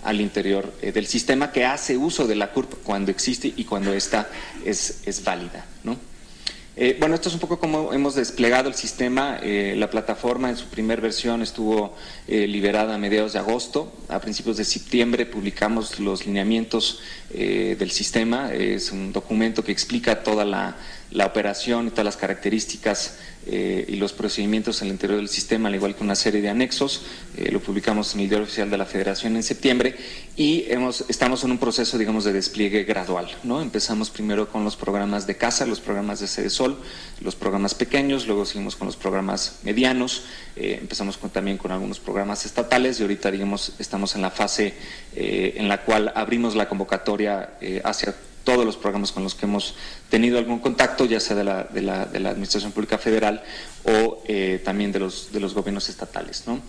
al interior del sistema, que hace uso de la CURP cuando existe y cuando ésta es válida, ¿no? Bueno, esto es un poco cómo hemos desplegado el sistema. La plataforma en su primera versión estuvo liberada a mediados de agosto. A principios de septiembre publicamos los lineamientos del sistema. Es un documento que explica toda la operación y todas las características y los procedimientos en el interior del sistema, al igual que una serie de anexos. Lo publicamos en el Diario Oficial de la Federación en septiembre, y estamos en un proceso, digamos, de despliegue gradual, ¿no? Empezamos primero con los programas de casa, los programas de Sede Sol, los programas pequeños, luego seguimos con los programas medianos, empezamos también con algunos programas estatales, y ahorita, digamos, estamos en la fase en la cual abrimos la convocatoria hacia todos los programas con los que hemos tenido algún contacto, ya sea de la Administración Pública Federal o también de los gobiernos estatales, ¿no?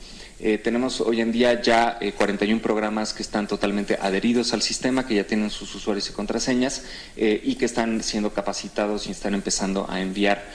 Tenemos hoy en día ya 41 programas que están totalmente adheridos al sistema, que ya tienen sus usuarios y contraseñas, y que están siendo capacitados y están empezando a enviar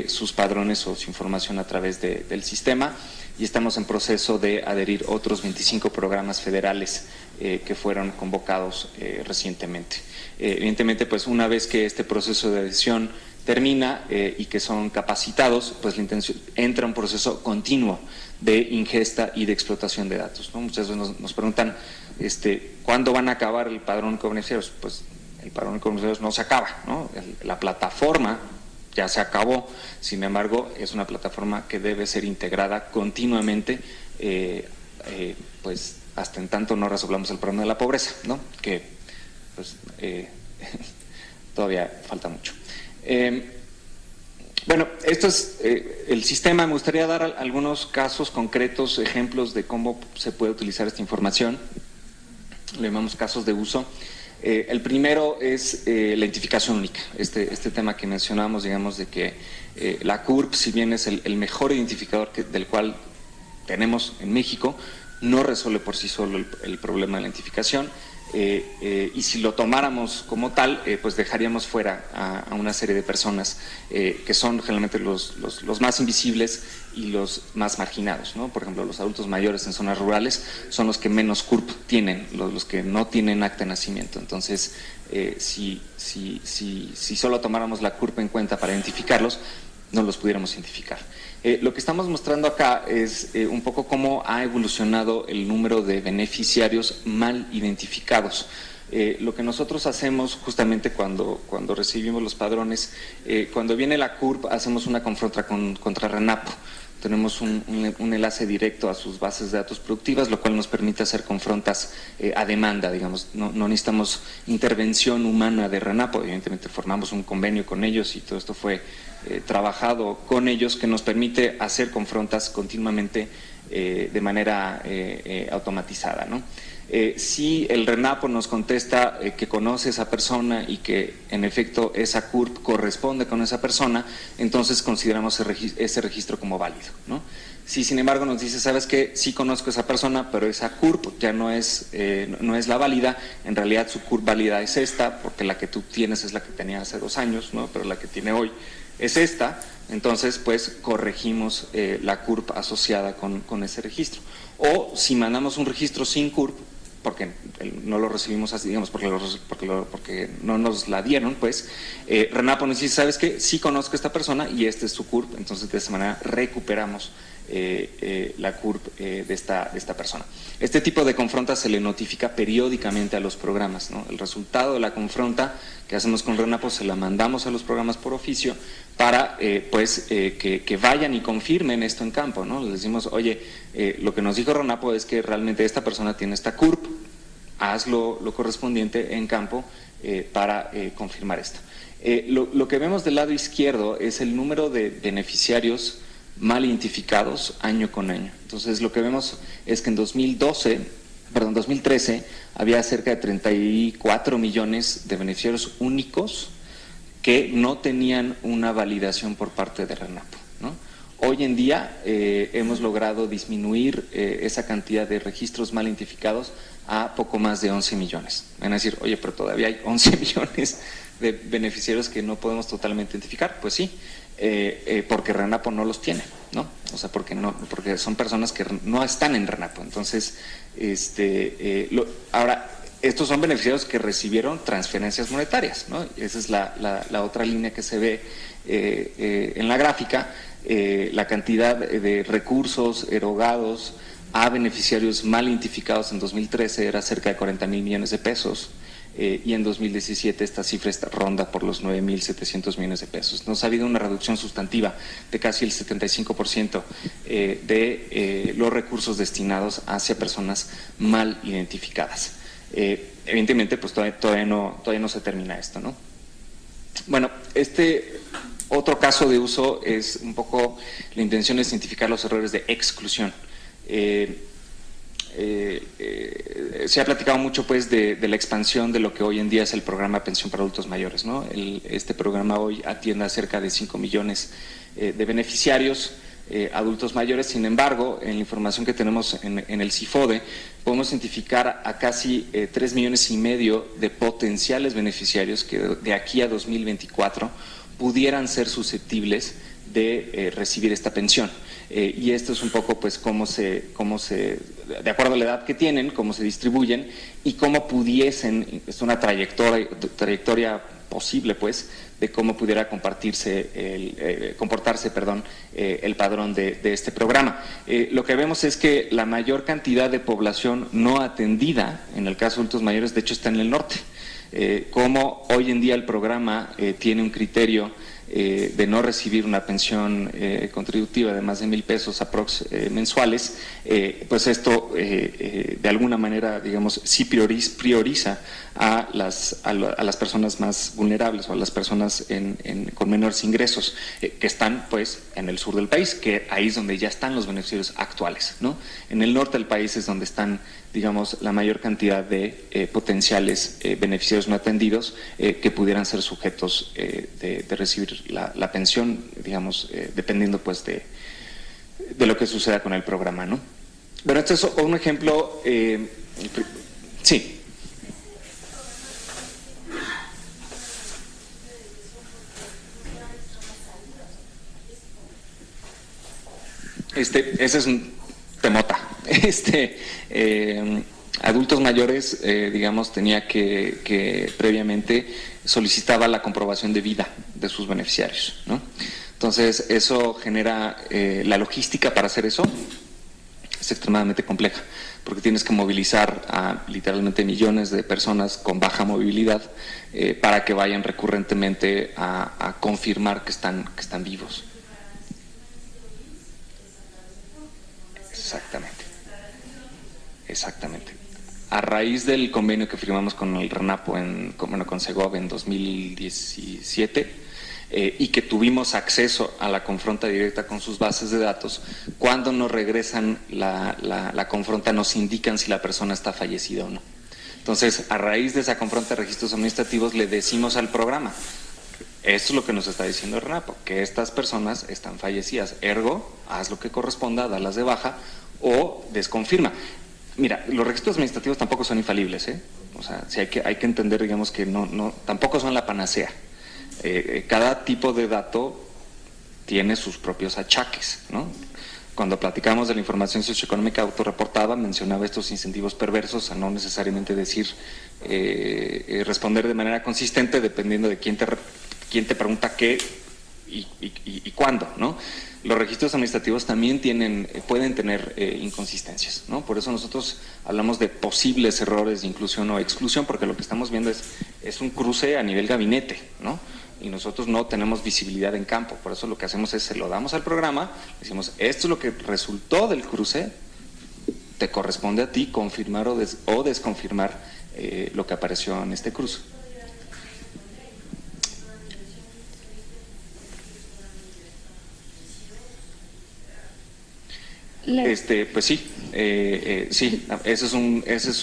sus padrones o su información a través del sistema, y estamos en proceso de adherir otros 25 programas federales que fueron convocados recientemente. Evidentemente, pues una vez que este proceso de adhesión termina y que son capacitados, pues la intención entra un proceso continuo de ingesta y de explotación de datos, ¿no? Muchas veces nos preguntan ¿cuándo van a acabar el padrón único de beneficiarios? Pues el padrón único de beneficiarios no se acaba, ¿no? La plataforma ya se acabó. Sin embargo, es una plataforma que debe ser integrada continuamente, pues hasta en tanto no resolvamos el problema de la pobreza, ¿no? Que pues todavía falta mucho. Bueno, esto es el sistema. Me gustaría dar algunos casos concretos, ejemplos de cómo se puede utilizar esta información. Le llamamos casos de uso. El primero es la identificación única, este tema que mencionamos, digamos, de que la CURP, si bien es el mejor identificador del cual tenemos en México, no resuelve por sí solo el problema de la identificación. Y si lo tomáramos como tal, pues dejaríamos fuera a una serie de personas que son generalmente los más invisibles y los más marginados, ¿no? Por ejemplo, los adultos mayores en zonas rurales son los que menos CURP tienen, los que no tienen acta de nacimiento. Entonces, si solo tomáramos la CURP en cuenta para identificarlos, no los pudiéramos identificar. Lo que estamos mostrando acá es un poco cómo ha evolucionado el número de beneficiarios mal identificados. Lo que nosotros hacemos justamente cuando recibimos los padrones, cuando viene la CURP, hacemos una confronta contra RENAPO. Tenemos un enlace directo a sus bases de datos productivas, lo cual nos permite hacer confrontas a demanda, digamos. No necesitamos intervención humana de RENAPO, evidentemente formamos un convenio con ellos y todo esto fue trabajado con ellos, que nos permite hacer confrontas continuamente de manera automatizada, ¿no? Si el RENAPO nos contesta que conoce a esa persona y que en efecto esa CURP corresponde con esa persona, entonces consideramos ese registro como válido, ¿no? Si sin embargo nos dice, ¿sabes qué? Sí conozco a esa persona, pero esa CURP ya no es la válida, en realidad su CURP válida es esta, porque la que tú tienes es la que tenía hace 2 años, ¿no? Pero la que tiene hoy es esta, entonces pues corregimos la CURP asociada con ese registro. O si mandamos un registro sin CURP, porque no lo recibimos así, digamos, porque no nos la dieron, pues, RENAPO nos dice, ¿sabes qué? Sí conozco a esta persona y este es su CURP, entonces de esa manera recuperamos la CURP de esta persona. Este tipo de confronta se le notifica periódicamente a los programas, ¿no? El resultado de la confronta que hacemos con RENAPO se la mandamos a los programas por oficio para que vayan y confirmen esto en campo, ¿no? Les decimos, oye, lo que nos dijo RENAPO es que realmente esta persona tiene esta CURP, haz lo correspondiente en campo para confirmar esto. Lo que vemos del lado izquierdo es el número de beneficiarios mal identificados año con año. Entonces lo que vemos es que en 2013 había cerca de 34 millones de beneficiarios únicos que no tenían una validación por parte de RENAPO, ¿no? Hoy en día hemos logrado disminuir esa cantidad de registros mal identificados a poco más de 11 millones. Van a decir, oye, pero todavía hay 11 millones de beneficiarios que no podemos totalmente identificar. Pues sí, porque RENAPO no los tiene, ¿no? O sea, porque son personas que no están en RENAPO. Entonces, ahora, estos son beneficiarios que recibieron transferencias monetarias, ¿no? Esa es la otra línea que se ve en la gráfica. La cantidad de recursos erogados a beneficiarios mal identificados en 2013 era cerca de 40,000 millones de pesos. Y en 2017 esta cifra ronda por los 9,700 millones de pesos. Nos ha habido una reducción sustantiva de casi el 75% de los recursos destinados hacia personas mal identificadas. Evidentemente, pues todavía no se termina esto, ¿no? Bueno, otro caso de uso es un poco, la intención es identificar los errores de exclusión. Se ha platicado mucho pues de la expansión de lo que hoy en día es el programa de pensión para adultos mayores, ¿no? Este programa hoy atiende a cerca de 5 millones de beneficiarios adultos mayores. Sin embargo, en la información que tenemos en el CIFODE, podemos identificar a casi 3,5 millones de potenciales beneficiarios que de aquí a 2024 pudieran ser susceptibles de recibir esta pensión. Y esto es un poco pues cómo se, de acuerdo a la edad que tienen, cómo se distribuyen y cómo pudiesen, es una trayectoria posible pues de cómo pudiera comportarse el padrón de este programa. Lo que vemos es que la mayor cantidad de población no atendida, en el caso de adultos mayores, de hecho está en el norte. Como hoy en día el programa tiene un criterio de no recibir una pensión contributiva de más de 1,000 pesos mensuales, pues esto de alguna manera, digamos, sí prioriza a las personas más vulnerables o a las personas con menores ingresos, que están pues en el sur del país, que ahí es donde ya están los beneficiarios actuales, ¿no? En el norte del país es donde están, digamos, la mayor cantidad de potenciales beneficiarios no atendidos que pudieran ser sujetos de recibir la pensión, digamos, dependiendo pues de lo que suceda con el programa, ¿no? Bueno, este es un ejemplo, sí. Ese es un temota. Adultos mayores, digamos, tenía que previamente solicitaba la comprobación de vida de sus beneficiarios, ¿no? Entonces, eso genera la logística para hacer eso es extremadamente compleja, porque tienes que movilizar a literalmente millones de personas con baja movilidad para que vayan recurrentemente a confirmar que están vivos. Exactamente. A raíz del convenio que firmamos con el RENAPO, con Segov en 2017, y que tuvimos acceso a la confronta directa con sus bases de datos, cuando nos regresan la confronta nos indican si la persona está fallecida o no. Entonces, a raíz de esa confronta de registros administrativos le decimos al programa, esto es lo que nos está diciendo el RENAPO, que estas personas están fallecidas, ergo, haz lo que corresponda, dalas de baja o desconfirma. Mira, los registros administrativos tampoco son infalibles, ¿eh? O sea, sí hay que entender, digamos, que tampoco son la panacea. Cada tipo de dato tiene sus propios achaques, ¿no? Cuando platicamos de la información socioeconómica autorreportada, mencionaba estos incentivos perversos a no necesariamente decir, responder de manera consistente dependiendo de quién te pregunta qué y cuándo, ¿no? Los registros administrativos también pueden tener inconsistencias, ¿no? Por eso nosotros hablamos de posibles errores de inclusión o exclusión, porque lo que estamos viendo es un cruce a nivel gabinete, ¿no? Y nosotros no tenemos visibilidad en campo, por eso lo que hacemos es, se lo damos al programa, decimos, esto es lo que resultó del cruce, te corresponde a ti confirmar o desconfirmar lo que apareció en este cruce. Pues sí, sí, ese es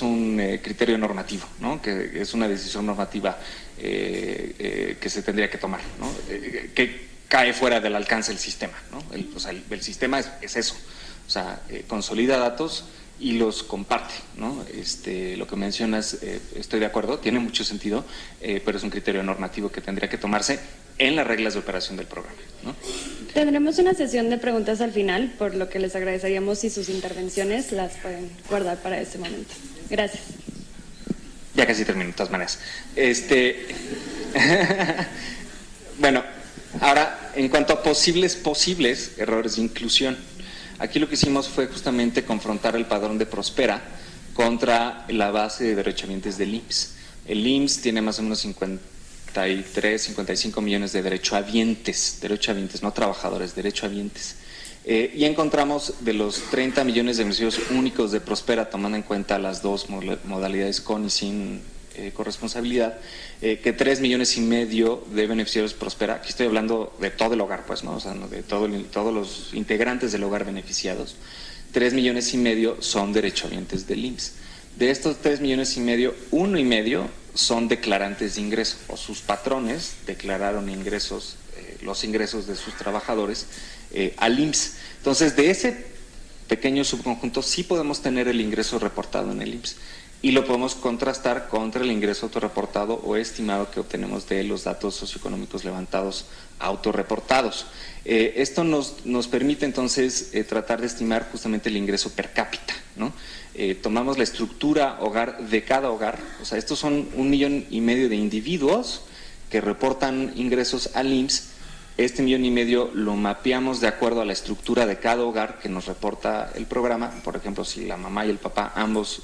un criterio normativo, ¿no? Que es una decisión normativa que se tendría que tomar, ¿no? Que cae fuera del alcance del sistema, ¿no? El sistema es eso, o sea, consolida datos y los comparte, ¿no? Lo que mencionas, estoy de acuerdo, tiene mucho sentido, pero es un criterio normativo que tendría que tomarse en las reglas de operación del programa, ¿no? Tendremos una sesión de preguntas al final, por lo que les agradeceríamos si sus intervenciones las pueden guardar para ese momento. Gracias. Ya casi termino, de todas maneras. Bueno, ahora, en cuanto a posibles errores de inclusión, aquí lo que hicimos fue justamente confrontar el padrón de Prospera contra la base de derechohabientes del IMSS. El IMSS tiene más o menos 55 millones de derechohabientes, no trabajadores, derechohabientes. Y encontramos de los 30 millones de beneficiarios únicos de Prospera, tomando en cuenta las dos modalidades con y sin corresponsabilidad, que 3,5 millones de beneficiarios Prospera, aquí estoy hablando de todo el hogar, pues, ¿no? O sea, de todos los integrantes del hogar beneficiados, 3,5 millones son derechohabientes del IMSS. De estos 3,5 millones, 1,5 millones son declarantes de ingreso, o sus patrones declararon ingresos, los ingresos de sus trabajadores al IMSS. Entonces, de ese pequeño subconjunto sí podemos tener el ingreso reportado en el IMSS y lo podemos contrastar contra el ingreso autorreportado o estimado que obtenemos de los datos socioeconómicos levantados autorreportados. Esto nos permite entonces tratar de estimar justamente el ingreso per cápita, ¿no? Tomamos la estructura hogar de cada hogar, o sea, estos son 1,5 millones de individuos que reportan ingresos al IMSS. Este 1,5 millones lo mapeamos de acuerdo a la estructura de cada hogar que nos reporta el programa. Por ejemplo, si la mamá y el papá ambos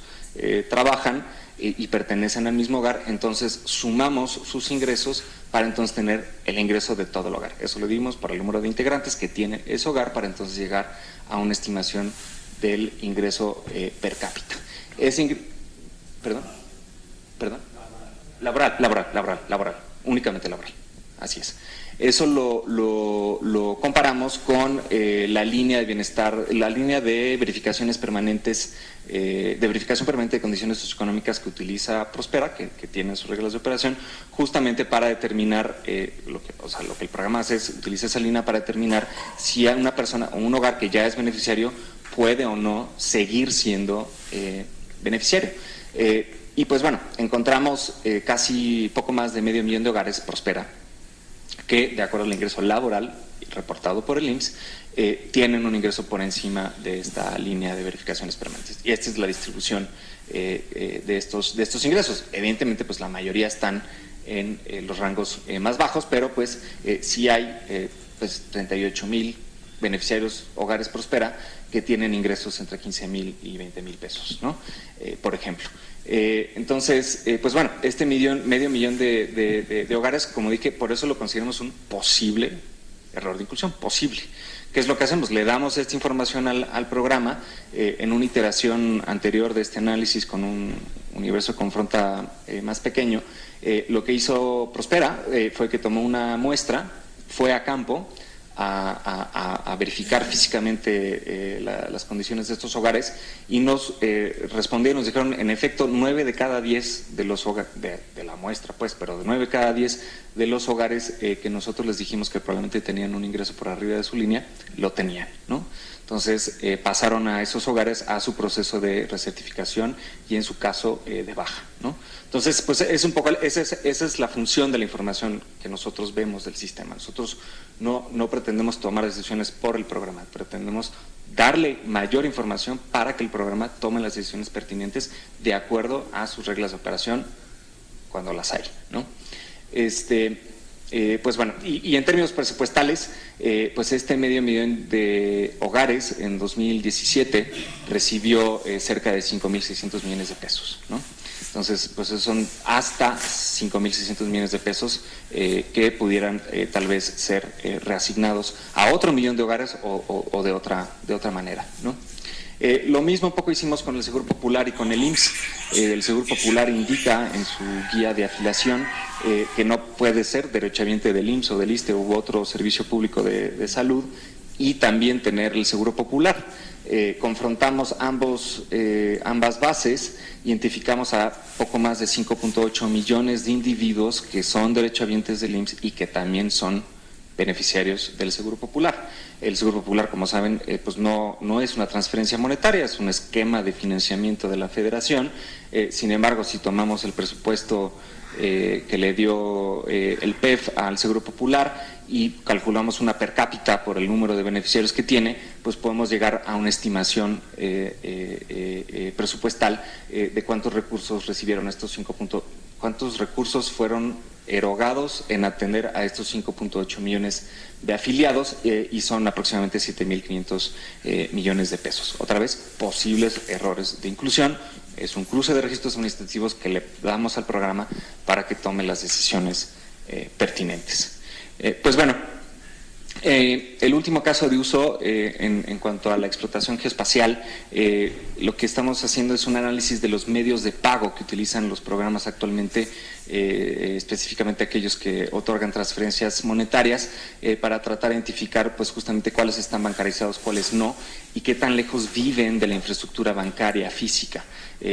trabajan y pertenecen al mismo hogar, entonces sumamos sus ingresos para entonces tener el ingreso de todo el hogar. Eso lo dimos por el número de integrantes que tiene ese hogar para entonces llegar a una estimación del ingreso per cápita. Laboral, únicamente laboral, así es. Eso lo comparamos con la línea de bienestar, la línea de verificaciones permanentes, de verificación permanente de condiciones socioeconómicas que utiliza Prospera, que tiene sus reglas de operación, justamente para determinar, lo que el programa hace es utiliza esa línea para determinar si a una persona o un hogar que ya es beneficiario puede o no seguir siendo beneficiario. Y pues bueno, encontramos casi poco más de 500 000 de hogares Prospera que, de acuerdo al ingreso laboral reportado por el IMSS, tienen un ingreso por encima de esta línea de verificaciones permanentes. Y esta es la distribución de estos ingresos. Evidentemente, pues la mayoría están en los rangos más bajos, pero pues sí hay pues 38,000 beneficiarios hogares Prospera que tienen ingresos entre 15,000 y 20,000 pesos, ¿no? Por ejemplo. Entonces, pues bueno, este medio millón de hogares, como dije, por eso lo consideramos un posible error de inclusión, posible. ¿Qué es lo que hacemos? Le damos esta información al programa en una iteración anterior de este análisis con un universo de confronta más pequeño. Lo que hizo Prospera fue que tomó una muestra, fue a campo a verificar físicamente las condiciones de estos hogares y nos respondieron, nos dijeron, en efecto, 9 de cada 10 de los hogares, de la muestra, pues, pero de 9 de cada 10 de los hogares que nosotros les dijimos que probablemente tenían un ingreso por arriba de su línea, lo tenían, ¿no? Entonces, pasaron a esos hogares a su proceso de recertificación y en su caso de baja, ¿no? Entonces, pues es un poco, esa es la función de la información que nosotros vemos del sistema. Nosotros no pretendemos tomar decisiones por el programa, pretendemos darle mayor información para que el programa tome las decisiones pertinentes de acuerdo a sus reglas de operación cuando las hay, ¿no? Pues bueno, y en términos presupuestales, pues este medio millón de hogares en 2017 recibió cerca de 5,600 millones de pesos, ¿no? Entonces, pues esos son hasta 5,600 millones de pesos que pudieran tal vez ser reasignados a otro millón de hogares o de otra manera, ¿no? Lo mismo un poco hicimos con el Seguro Popular y con el IMSS. El Seguro Popular indica en su guía de afiliación que no puede ser derechohabiente del IMSS o del ISSSTE u otro servicio público de salud y también tener el Seguro Popular. Confrontamos ambas bases, identificamos a poco más de 5.8 millones de individuos que son derechohabientes del IMSS y que también son beneficiarios del Seguro Popular. El Seguro Popular, como saben, pues no es una transferencia monetaria, es un esquema de financiamiento de la Federación. Sin embargo, si tomamos el presupuesto que le dio el PEF al Seguro Popular y calculamos una per cápita por el número de beneficiarios que tiene, pues podemos llegar a una estimación presupuestal de cuántos recursos recibieron estos cuántos recursos fueron erogados en atender a estos 5.8 millones de afiliados y son aproximadamente 7.500 millones de pesos. Otra vez, posibles errores de inclusión. Es un cruce de registros administrativos que le damos al programa para que tome las decisiones pertinentes. Pues bueno, el último caso de uso en cuanto a la explotación geoespacial, lo que estamos haciendo es un análisis de los medios de pago que utilizan los programas actualmente, específicamente aquellos que otorgan transferencias monetarias, para tratar de identificar pues justamente cuáles están bancarizados, cuáles no, y qué tan lejos viven de la infraestructura bancaria física.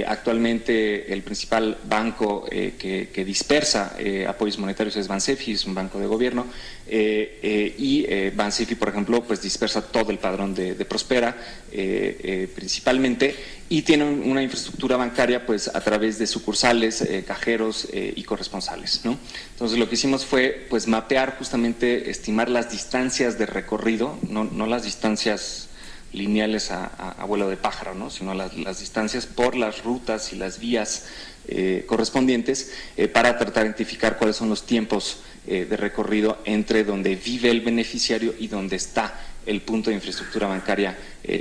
Actualmente el principal banco que dispersa apoyos monetarios es Bansefi, es un banco de gobierno, y Bansefi, por ejemplo, pues dispersa todo el padrón de Prospera principalmente, y tiene una infraestructura bancaria pues a través de sucursales, cajeros y corresponsales, ¿no? Entonces lo que hicimos fue pues mapear, justamente estimar las distancias de recorrido, no las distancias lineales a vuelo de pájaro, ¿no? Sino las distancias por las rutas y las vías correspondientes para tratar de identificar cuáles son los tiempos de recorrido entre donde vive el beneficiario y donde está el punto de infraestructura bancaria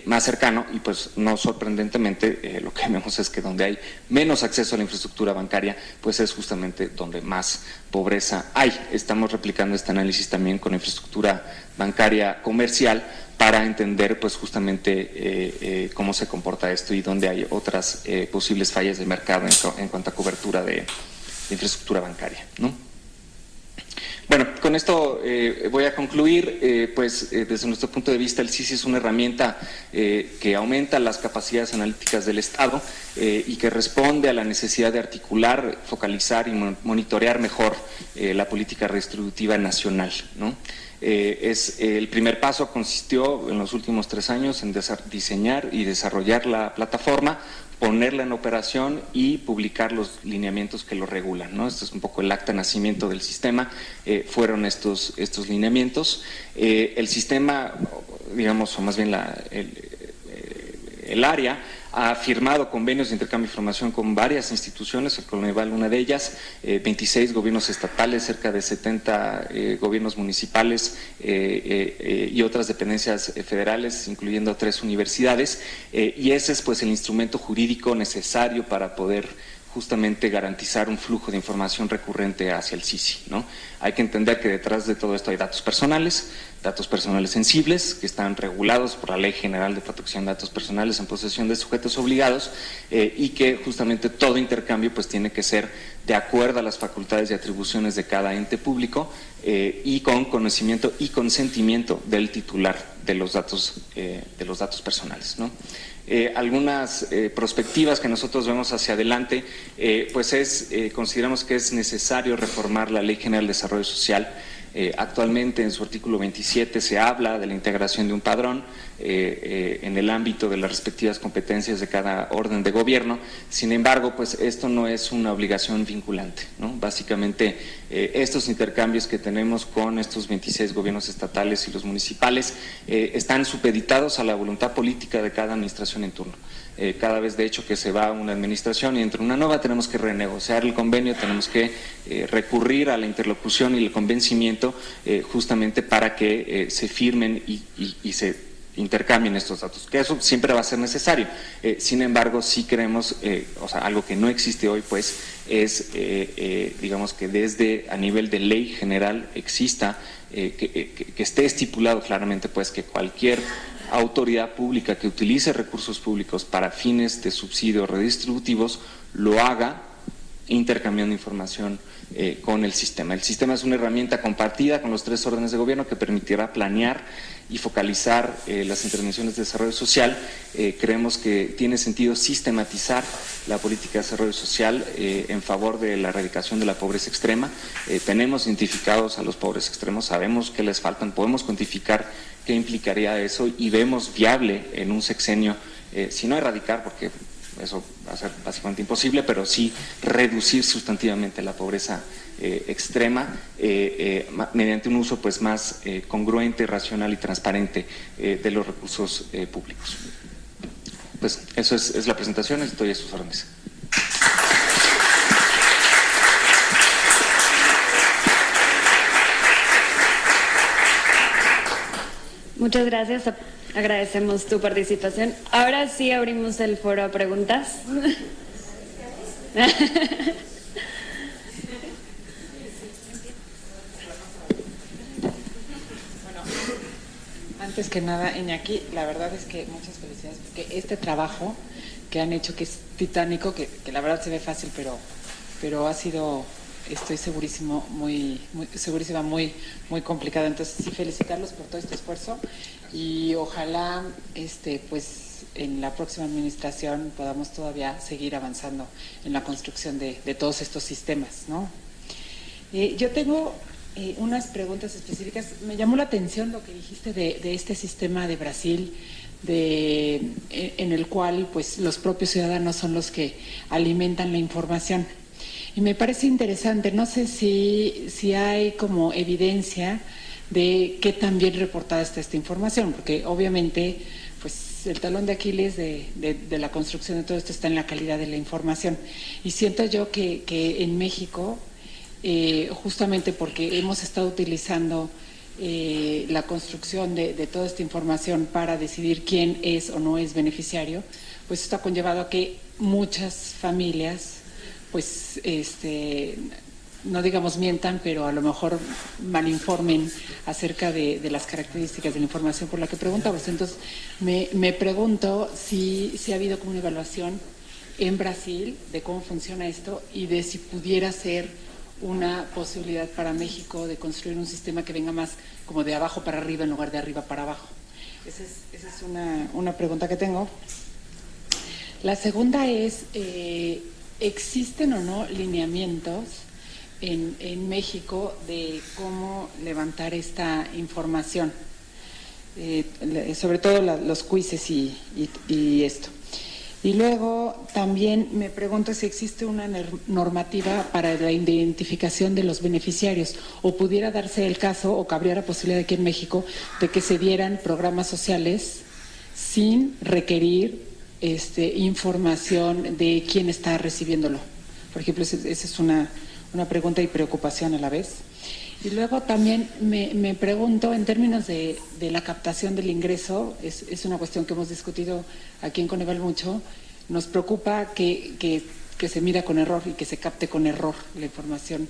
más cercano, y pues no sorprendentemente lo que vemos es que donde hay menos acceso a la infraestructura bancaria pues es justamente donde más pobreza hay. Estamos replicando este análisis también con infraestructura bancaria comercial para entender pues justamente cómo se comporta esto y dónde hay otras posibles fallas de mercado en cuanto a cobertura de infraestructura bancaria, ¿no? Bueno, con esto voy a concluir. Desde nuestro punto de vista, el SISI es una herramienta que aumenta las capacidades analíticas del Estado y que responde a la necesidad de articular, focalizar y monitorear mejor la política redistributiva nacional, ¿no? El primer paso consistió en los últimos 3 años en diseñar y desarrollar la plataforma, ponerla en operación y publicar los lineamientos que lo regulan, ¿no? Este es un poco el acta de nacimiento del sistema, fueron estos lineamientos. El sistema, digamos, o más bien el área, ha firmado convenios de intercambio de información con varias instituciones, el Coneval una de ellas, 26 gobiernos estatales, cerca de 70 gobiernos municipales y otras dependencias federales, incluyendo 3 universidades, y ese es pues el instrumento jurídico necesario para poder justamente garantizar un flujo de información recurrente hacia el CICI, ¿no? Hay que entender que detrás de todo esto hay datos personales sensibles, que están regulados por la Ley General de Protección de Datos Personales en posesión de sujetos obligados, y que justamente todo intercambio pues tiene que ser de acuerdo a las facultades y atribuciones de cada ente público, y con conocimiento y consentimiento del titular de los datos personales, ¿no? Algunas perspectivas que nosotros vemos hacia adelante, consideramos que es necesario reformar la Ley General de Desarrollo Social. Actualmente en su artículo 27 se habla de la integración de un padrón en el ámbito de las respectivas competencias de cada orden de gobierno. Sin embargo, pues esto no es una obligación vinculante, ¿no? Básicamente, estos intercambios que tenemos con estos 26 gobiernos estatales y los municipales están supeditados a la voluntad política de cada administración en turno. Cada vez, de hecho, que se va una administración y entra una nueva, tenemos que renegociar el convenio, tenemos que recurrir a la interlocución y el convencimiento justamente para que se firmen y se intercambien estos datos, que eso siempre va a ser necesario. Sin embargo, sí queremos, algo que no existe hoy, pues, es, digamos, que desde a nivel de ley general exista, que esté estipulado claramente, pues, que cualquier autoridad pública que utilice recursos públicos para fines de subsidios redistributivos lo haga intercambiando información con el sistema. El sistema es una herramienta compartida con los 3 órdenes de gobierno que permitirá planear y focalizar las intervenciones de desarrollo social. Creemos que tiene sentido sistematizar la política de desarrollo social en favor de la erradicación de la pobreza extrema. Tenemos identificados a los pobres extremos, sabemos qué les faltan, podemos cuantificar qué implicaría eso y vemos viable en un sexenio, si no erradicar, porque eso va a ser básicamente imposible, pero sí reducir sustantivamente la pobreza extrema mediante un uso pues más congruente, racional y transparente de los recursos públicos. Pues eso es la presentación, estoy a sus órdenes. Muchas gracias, agradecemos tu participación. Ahora sí abrimos el foro a preguntas. Antes que nada, Iñaki, la verdad es que muchas felicidades, porque este trabajo que han hecho, que es titánico, que la verdad se ve fácil, pero ha sido, estoy segurísima, muy complicado. Entonces, sí, felicitarlos por todo este esfuerzo y ojalá, pues, en la próxima administración podamos todavía seguir avanzando en la construcción de todos estos sistemas, ¿no? Yo tengo unas preguntas específicas. Me llamó la atención lo que dijiste de este sistema de Brasil, en el cual pues los propios ciudadanos son los que alimentan la información. Y me parece interesante, no sé si hay como evidencia de qué tan bien reportada está esta información, porque obviamente pues el talón de Aquiles de la construcción de todo esto está en la calidad de la información. Y siento yo que en México, justamente porque hemos estado utilizando la construcción de toda esta información para decidir quién es o no es beneficiario, pues esto ha conllevado a que muchas familias pues no digamos mientan, pero a lo mejor malinformen acerca de las características de la información por la que preguntamos. Entonces, me pregunto si ha habido como una evaluación en Brasil de cómo funciona esto y de si pudiera ser una posibilidad para México de construir un sistema que venga más como de abajo para arriba en lugar de arriba para abajo. Esa es una pregunta que tengo. La segunda es, ¿existen o no lineamientos en México de cómo levantar esta información? Sobre todo los quizzes y esto. Y luego también me pregunto si existe una normativa para la identificación de los beneficiarios, o pudiera darse el caso o cabría la posibilidad aquí en México de que se dieran programas sociales sin requerir información de quién está recibiéndolo. Por ejemplo, esa es una pregunta y preocupación a la vez. Y luego también me pregunto, en términos de la captación del ingreso, es una cuestión que hemos discutido aquí en Coneval mucho. Nos preocupa que se mida con error y que se capte con error la información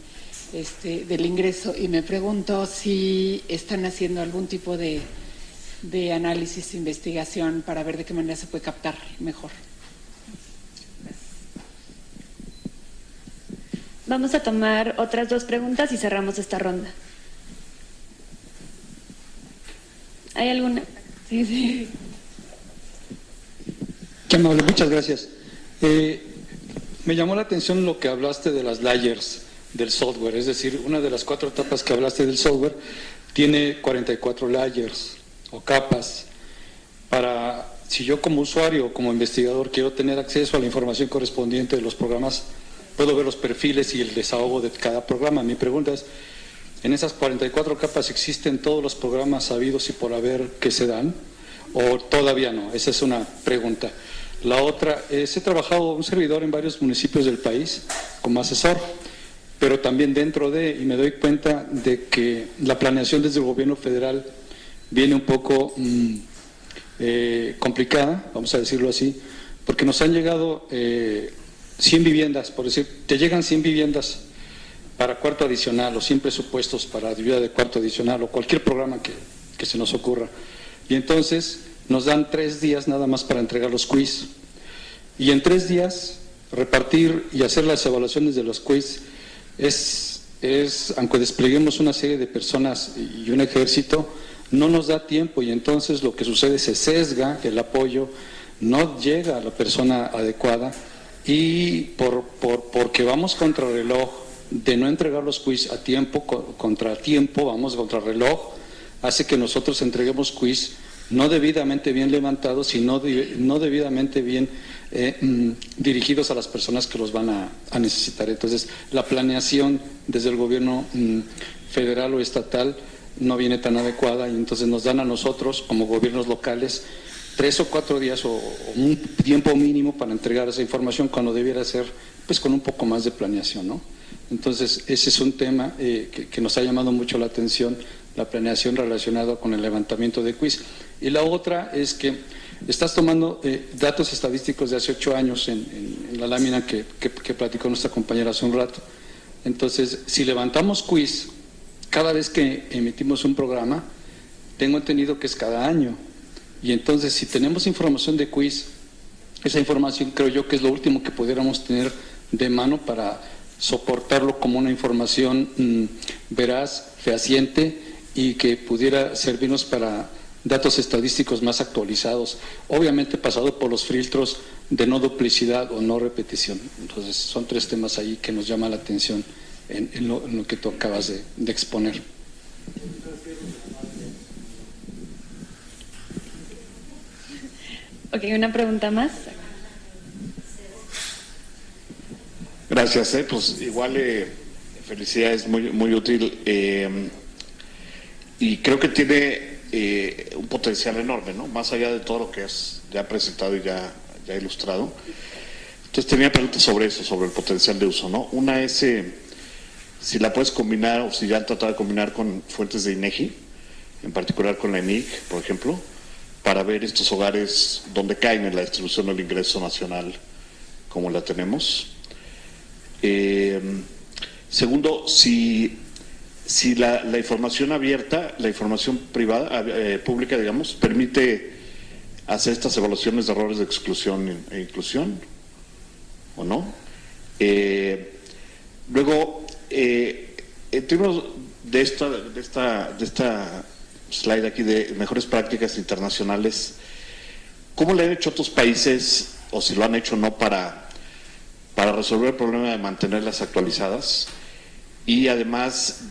del ingreso. Y me pregunto si están haciendo algún tipo de análisis, investigación para ver de qué manera se puede captar mejor. Vamos a tomar otras 2 preguntas y cerramos esta ronda. ¿Hay alguna? Sí. Qué amable, muchas gracias. Me llamó la atención lo que hablaste de las layers del software, es decir, una de las 4 etapas que hablaste del software tiene 44 layers o capas. Si yo como usuario o como investigador quiero tener acceso a la información correspondiente de los programas, puedo ver los perfiles y el desahogo de cada programa. Mi pregunta es, ¿en esas 44 capas existen todos los programas sabidos y por haber que se dan? ¿O todavía no? Esa es una pregunta. La otra es, he trabajado un servidor en varios municipios del país como asesor, pero también dentro de, y me doy cuenta de que la planeación desde el gobierno federal viene un poco complicada, vamos a decirlo así, porque nos han llegado 100 viviendas, por decir, te llegan 100 viviendas para cuarto adicional o 100 presupuestos para ayuda de cuarto adicional o cualquier programa que se nos ocurra. Y entonces nos dan 3 días nada más para entregar los quiz. Y en 3 días repartir y hacer las evaluaciones de los quiz aunque despleguemos una serie de personas y un ejército, no nos da tiempo y entonces lo que sucede es se sesga el apoyo, no llega a la persona adecuada y porque vamos contra reloj de no entregar los quiz a tiempo, contra tiempo, vamos contra reloj, hace que nosotros entreguemos quiz no debidamente bien levantados, sino no debidamente bien dirigidos a las personas que los van a necesitar. Entonces, la planeación desde el gobierno federal o estatal no viene tan adecuada y entonces nos dan a nosotros, como gobiernos locales, 3 o 4 días o un tiempo mínimo para entregar esa información cuando debiera ser pues con un poco más de planeación, ¿no? Entonces, ese es un tema que nos ha llamado mucho la atención, la planeación relacionada con el levantamiento de quiz. Y la otra es que estás tomando datos estadísticos de hace 8 años en la lámina que platicó nuestra compañera hace un rato. Entonces, si levantamos quiz cada vez que emitimos un programa, tengo entendido que es cada año. Y entonces, si tenemos información de quiz, esa información creo yo que es lo último que pudiéramos tener de mano para soportarlo como una información veraz, fehaciente y que pudiera servirnos para datos estadísticos más actualizados, obviamente pasado por los filtros de no duplicidad o no repetición. Entonces, son 3 temas ahí que nos llama la atención en lo que tú acabas de exponer. Ok, una pregunta más. Gracias, pues igual felicidades, muy útil y creo que tiene un potencial enorme, ¿no? Más allá de todo lo que has ya presentado y ya ilustrado. Entonces tenía preguntas sobre eso, sobre el potencial de uso, ¿no? Una es si la puedes combinar o si ya han tratado de combinar con fuentes de INEGI, en particular con la ENIC, por ejemplo, para ver estos hogares donde caen en la distribución del ingreso nacional como la tenemos. Segundo, si la información abierta, la información privada, pública, digamos, permite hacer estas evaluaciones de errores de exclusión e inclusión, ¿o no? Luego, en términos de esta slide aquí de mejores prácticas internacionales, ¿cómo le han hecho otros países, o si lo han hecho o no, para resolver el problema de mantenerlas actualizadas? Y además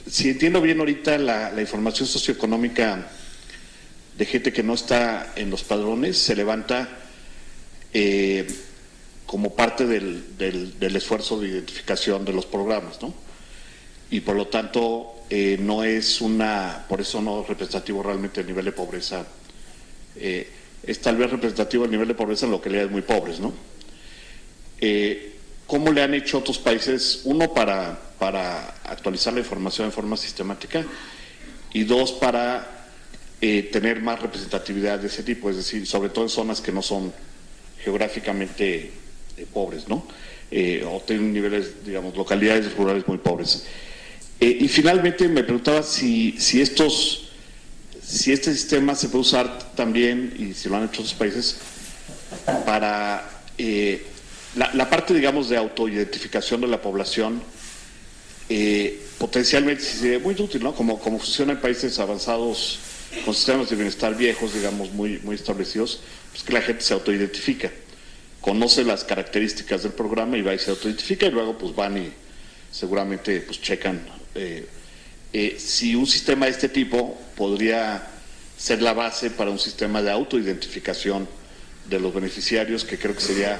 si entiendo bien ahorita la información socioeconómica de gente que no está en los padrones se levanta como parte del esfuerzo de identificación de los programas, ¿no? Y por lo tanto no es por eso no representativo realmente el nivel de pobreza es tal vez representativo del nivel de pobreza en localidades muy pobres, ¿no? ¿Cómo le han hecho otros países? Uno, para actualizar la información de forma sistemática, y dos, para tener más representatividad de ese tipo, es decir, sobre todo en zonas que no son geográficamente pobres, ¿no? O tienen niveles, digamos, localidades rurales muy pobres. Y finalmente me preguntaba si este sistema se puede usar también, y si lo han hecho otros países, para la parte, digamos, de autoidentificación de la población, potencialmente sería muy útil, ¿no? Como funciona en países avanzados con sistemas de bienestar viejos, digamos, muy establecidos, pues que la gente se autoidentifica, conoce las características del programa y va y se autoidentifica, y luego pues van y seguramente pues checan si un sistema de este tipo podría ser la base para un sistema de autoidentificación de los beneficiarios, que creo que sería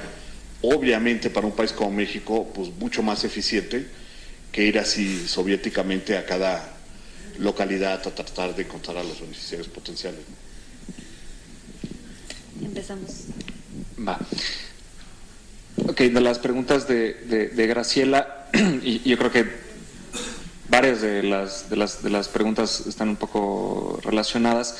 obviamente para un país como México pues mucho más eficiente que ir así soviéticamente a cada localidad a tratar de encontrar a los beneficiarios potenciales, ¿no? Empezamos. Va. Ok, de las preguntas de Graciela, y yo creo que varias de las preguntas están un poco relacionadas.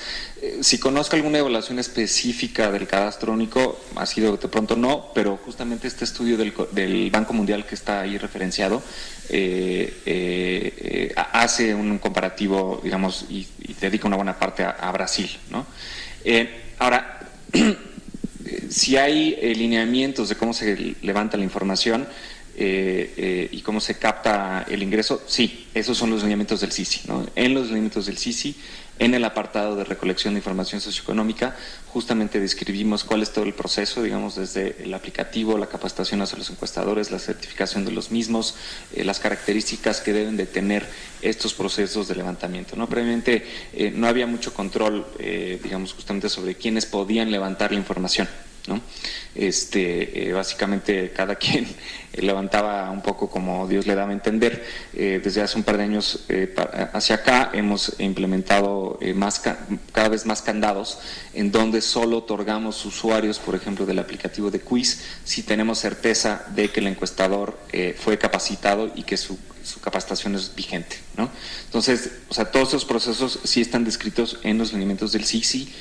Si conozco alguna evaluación específica del cadastro único, ha sido de pronto no, pero justamente este estudio del Banco Mundial que está ahí referenciado hace un comparativo, digamos, y dedica una buena parte a Brasil, ¿no? Ahora, si hay lineamientos de cómo se levanta la información y cómo se capta el ingreso, sí, esos son los lineamientos del CICI, ¿no? En los lineamientos del CICI, en el apartado de recolección de información socioeconómica, justamente describimos cuál es todo el proceso, digamos, desde el aplicativo, la capacitación hacia los encuestadores, la certificación de los mismos, las características que deben de tener estos procesos de levantamiento, ¿no? Previamente no había mucho control, digamos, justamente sobre quiénes podían levantar la información, ¿no? Básicamente cada quien levantaba un poco como Dios le daba a entender. Desde hace un par de años hacia acá hemos implementado cada vez más candados en donde solo otorgamos usuarios, por ejemplo, del aplicativo de quiz, si tenemos certeza de que el encuestador fue capacitado y que su capacitación es vigente, ¿no? Entonces, o sea, todos esos procesos sí están descritos en los lineamientos del CICI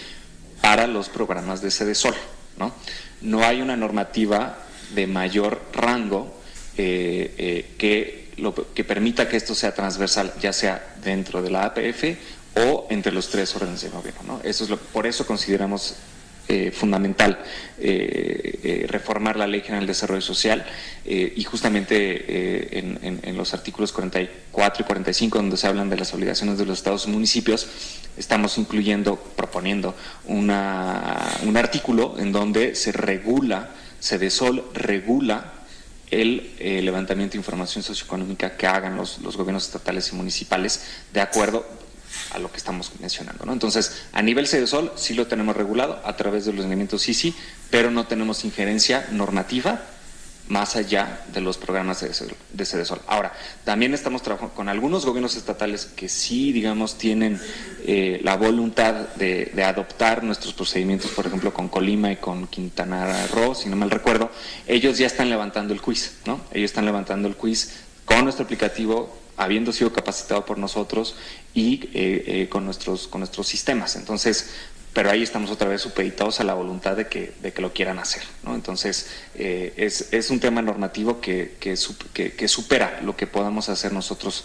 para los programas de Cedesol, ¿no? No hay una normativa de mayor rango que permita que esto sea transversal, ya sea dentro de la APF o entre los tres órdenes de gobierno, ¿no? Por eso consideramos fundamental reformar la Ley General de Desarrollo Social y justamente en los artículos 44 y 45, donde se hablan de las obligaciones de los estados y municipios, estamos proponiendo un artículo en donde Cedesol regula el levantamiento de información socioeconómica que hagan los gobiernos estatales y municipales de acuerdo a lo que estamos mencionando, ¿no? Entonces, a nivel Cedesol sí lo tenemos regulado a través de los lineamientos CICI, pero no tenemos injerencia normativa más allá de los programas de Cedesol. Ahora, también estamos trabajando con algunos gobiernos estatales que sí, digamos, tienen la voluntad de adoptar nuestros procedimientos, por ejemplo, con Colima y con Quintana Roo, si no mal recuerdo. Ellos ya están levantando el quiz, ¿no? Ellos están levantando el quiz con nuestro aplicativo, habiendo sido capacitado por nosotros y con nuestros sistemas. Entonces, pero ahí estamos otra vez supeditados a la voluntad de que lo quieran hacer, ¿no? Entonces, es un tema normativo que supera lo que podamos hacer nosotros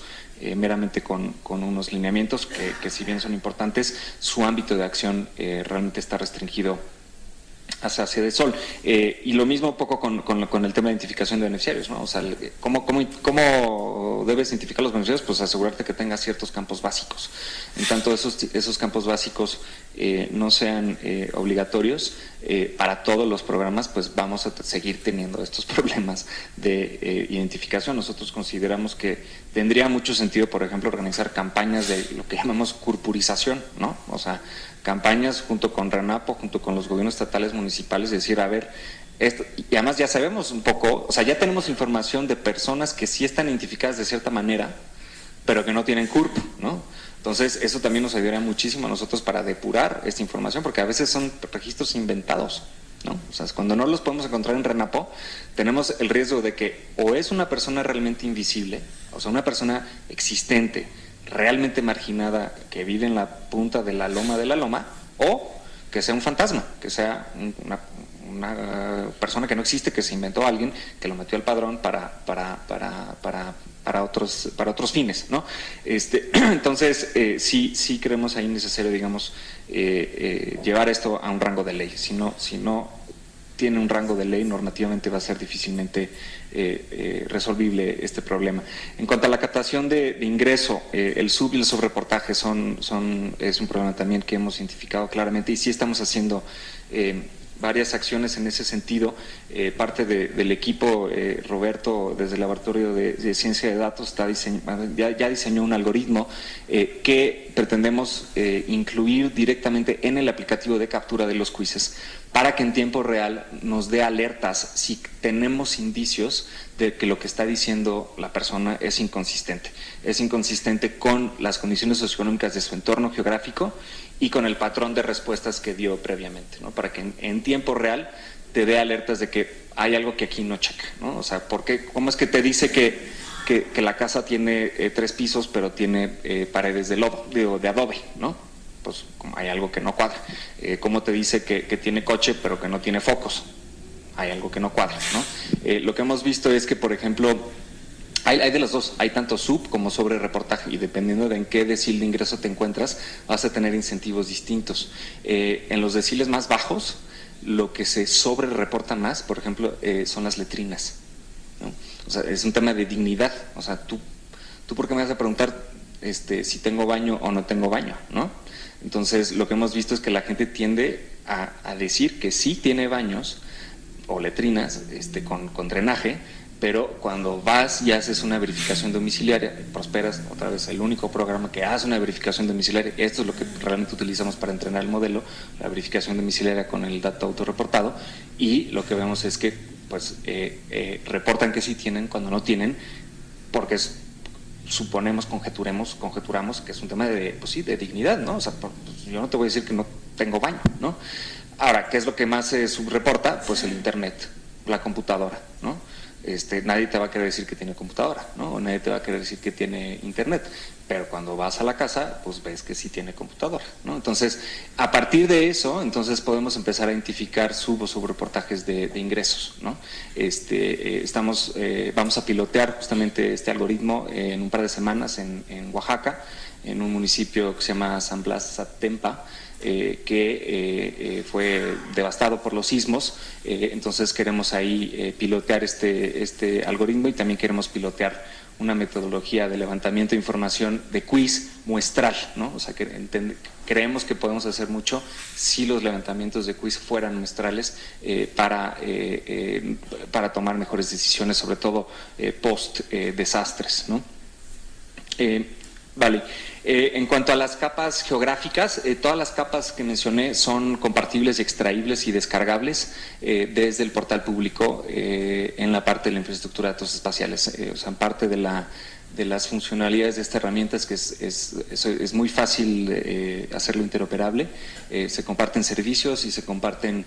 meramente con unos lineamientos que si bien son importantes, su ámbito de acción realmente está restringido hacia Cedesol. Y lo mismo un poco con el tema de identificación de beneficiarios, ¿no? O sea, ¿cómo debes identificar los beneficiarios? Pues asegurarte que tengas ciertos campos básicos. En tanto esos campos básicos no sean obligatorios para todos los programas, pues vamos a seguir teniendo estos problemas de identificación. Nosotros consideramos que tendría mucho sentido, por ejemplo, organizar campañas de lo que llamamos corporización, ¿no? O sea, campañas junto con RENAPO, junto con los gobiernos estatales, municipales, decir, a ver, esto, y además ya sabemos un poco, o sea, ya tenemos información de personas que sí están identificadas de cierta manera, pero que no tienen CURP, ¿no? Entonces, eso también nos ayudaría muchísimo a nosotros para depurar esta información, porque a veces son registros inventados, ¿no? O sea, cuando no los podemos encontrar en RENAPO, tenemos el riesgo de que o es una persona realmente invisible, o sea, una persona existente, realmente marginada, que vive en la punta de la loma, o que sea un fantasma, que sea una persona que no existe, que se inventó a alguien, que lo metió al padrón para otros fines, ¿no? Entonces, sí creemos ahí necesario, digamos, llevar esto a un rango de ley. Si no tiene un rango de ley, normativamente va a ser difícilmente resolvible este problema. En cuanto a la captación de ingreso, el sub y el subreportaje es un problema también que hemos identificado claramente, y sí estamos haciendo varias acciones en ese sentido. Parte del equipo, Roberto, desde el Laboratorio de Ciencia de Datos, ya diseñó un algoritmo que pretendemos incluir directamente en el aplicativo de captura de los quizzes, para que en tiempo real nos dé alertas si tenemos indicios de que lo que está diciendo la persona es inconsistente. Es inconsistente con las condiciones socioeconómicas de su entorno geográfico y con el patrón de respuestas que dio previamente, ¿no? Para que en tiempo real te dé alertas de que hay algo que aquí no checa, ¿no? O sea, ¿cómo es que te dice que la casa tiene 3 pisos pero tiene paredes de adobe, ¿no? Pues como hay algo que no cuadra. ¿Cómo te dice que tiene coche pero que no tiene focos? Hay algo que no cuadra, ¿no? Lo que hemos visto es que, por ejemplo, hay de los dos, hay tanto sub como sobre reportaje, y dependiendo de en qué decil de ingreso te encuentras, vas a tener incentivos distintos. En los deciles más bajos, lo que se sobre reporta más, por ejemplo, son las letrinas, ¿no? O sea, es un tema de dignidad. O sea, ¿tú por qué me vas a preguntar si tengo baño o no tengo baño, ¿no? Entonces, lo que hemos visto es que la gente tiende a decir que sí tiene baños o letrinas con drenaje, pero cuando vas y haces una verificación domiciliaria, Prosperas, otra vez el único programa que hace una verificación domiciliaria, esto es lo que realmente utilizamos para entrenar el modelo, la verificación domiciliaria con el dato autorreportado, y lo que vemos es que pues reportan que sí tienen cuando no tienen, porque conjeturamos que es un tema de dignidad, ¿no? O sea, pues yo no te voy a decir que no tengo baño, ¿no? Ahora, ¿qué es lo que más se subreporta? Pues el internet, la computadora, ¿no? Nadie te va a querer decir que tiene computadora, ¿no? O nadie te va a querer decir que tiene internet, pero cuando vas a la casa, pues ves que sí tiene computadora, ¿no? Entonces, a partir de eso, entonces podemos empezar a identificar subreportajes de ingresos, ¿no? Vamos a pilotear justamente este algoritmo en un par de semanas en Oaxaca, en un municipio que se llama San Blas Zatempa, que fue devastado por los sismos. Entonces queremos ahí pilotear este algoritmo, y también queremos pilotear una metodología de levantamiento de información de quiz muestral, ¿no? O sea, creemos que podemos hacer mucho si los levantamientos de quiz fueran muestrales, para tomar mejores decisiones, sobre todo post desastres, ¿no? Vale. En cuanto a las capas geográficas, todas las capas que mencioné son compartibles, extraíbles y descargables desde el portal público en la parte de la infraestructura de datos espaciales. O sea, en parte de las funcionalidades de esta herramienta es que es muy fácil hacerlo interoperable. Se comparten servicios y se comparten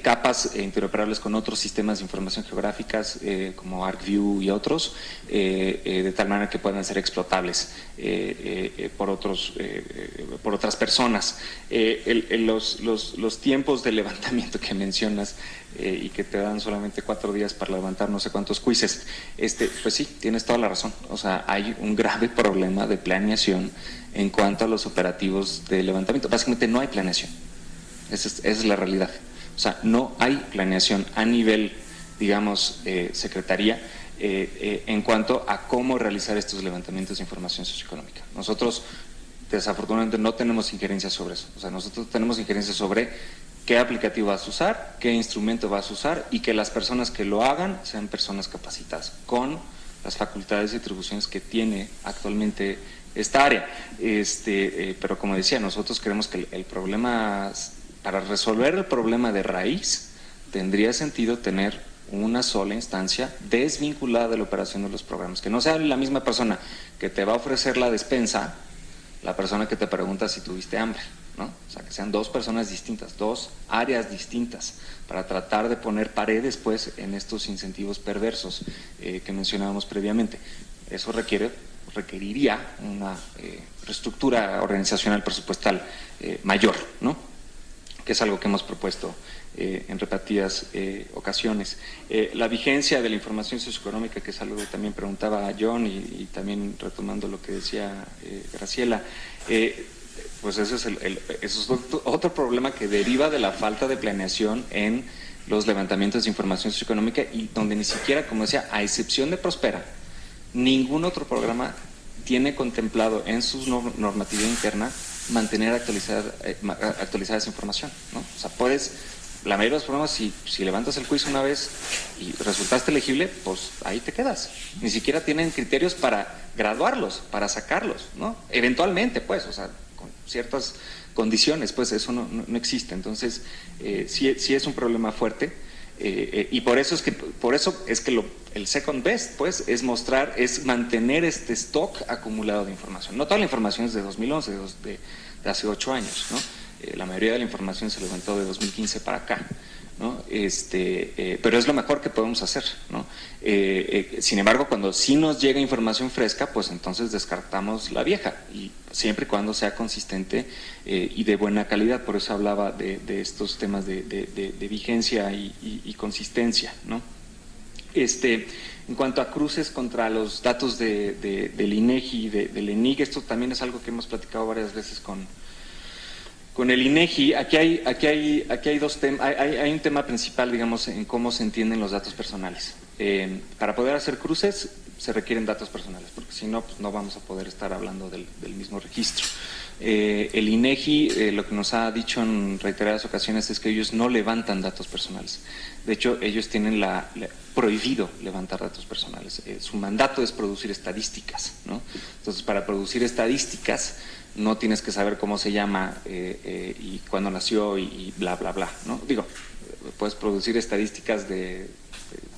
capas interoperables con otros sistemas de información geográficas como ArcView y otros, de tal manera que puedan ser explotables por otras personas. Los tiempos de levantamiento que mencionas y que te dan solamente 4 días para levantar no sé cuántos quizzes, pues sí, tienes toda la razón. O sea, hay un grave problema de planeación en cuanto a los operativos de levantamiento. Básicamente no hay planeación. Esa es la realidad. O sea, no hay planeación a nivel, digamos, secretaría, en cuanto a cómo realizar estos levantamientos de información socioeconómica. Nosotros, desafortunadamente, no tenemos injerencia sobre eso. O sea, nosotros tenemos injerencia sobre qué aplicativo vas a usar, qué instrumento vas a usar, y que las personas que lo hagan sean personas capacitadas con las facultades y atribuciones que tiene actualmente esta área. Pero como decía, nosotros creemos que el problema, para resolver el problema de raíz, tendría sentido tener una sola instancia desvinculada de la operación de los programas, que no sea la misma persona que te va a ofrecer la despensa la persona que te pregunta si tuviste hambre, ¿no? O sea, que sean dos personas distintas, dos áreas distintas, para tratar de poner paredes, pues, en estos incentivos perversos que mencionábamos previamente. Eso requeriría una reestructura organizacional presupuestal mayor, ¿no? Que es algo que hemos propuesto en repetidas ocasiones. La vigencia de la información socioeconómica, que es algo que también preguntaba John y también retomando lo que decía Graciela, pues eso es otro problema que deriva de la falta de planeación en los levantamientos de información socioeconómica, y donde ni siquiera, como decía, a excepción de Prospera, ningún otro programa tiene contemplado en su normatividad interna mantener actualizada esa información, ¿no? O sea, la mayoría de los programas, si levantas el quiz una vez y resultaste elegible, pues ahí te quedas. Ni siquiera tienen criterios para graduarlos, para sacarlos, ¿no? Eventualmente, pues, o sea, con ciertas condiciones, pues eso no existe. Entonces, sí es un problema fuerte. Y por eso es que el second best, pues, es mantener este stock acumulado de información. No toda la información es de 2011, de hace 8 años, ¿no? La mayoría de la información se levantó de 2015 para acá, ¿no? Pero es lo mejor que podemos hacer, ¿no? Sin embargo, cuando sí nos llega información fresca, pues entonces descartamos la vieja, y siempre y cuando sea consistente y de buena calidad. Por eso hablaba de estos temas de vigencia y consistencia, ¿no? En cuanto a cruces contra los datos del INEGI y del ENIC, esto también es algo que hemos platicado varias veces con el INEGI. Aquí hay dos temas. Hay un tema principal, digamos, en cómo se entienden los datos personales. Para poder hacer cruces se requieren datos personales, porque si no, pues no vamos a poder estar hablando del mismo registro. El INEGI lo que nos ha dicho en reiteradas ocasiones es que ellos no levantan datos personales. De hecho, ellos tienen prohibido levantar datos personales. Su mandato es producir estadísticas, ¿no? Entonces, para producir estadísticas no tienes que saber cómo se llama y cuándo nació y bla, bla, bla, ¿no? Digo, puedes producir estadísticas de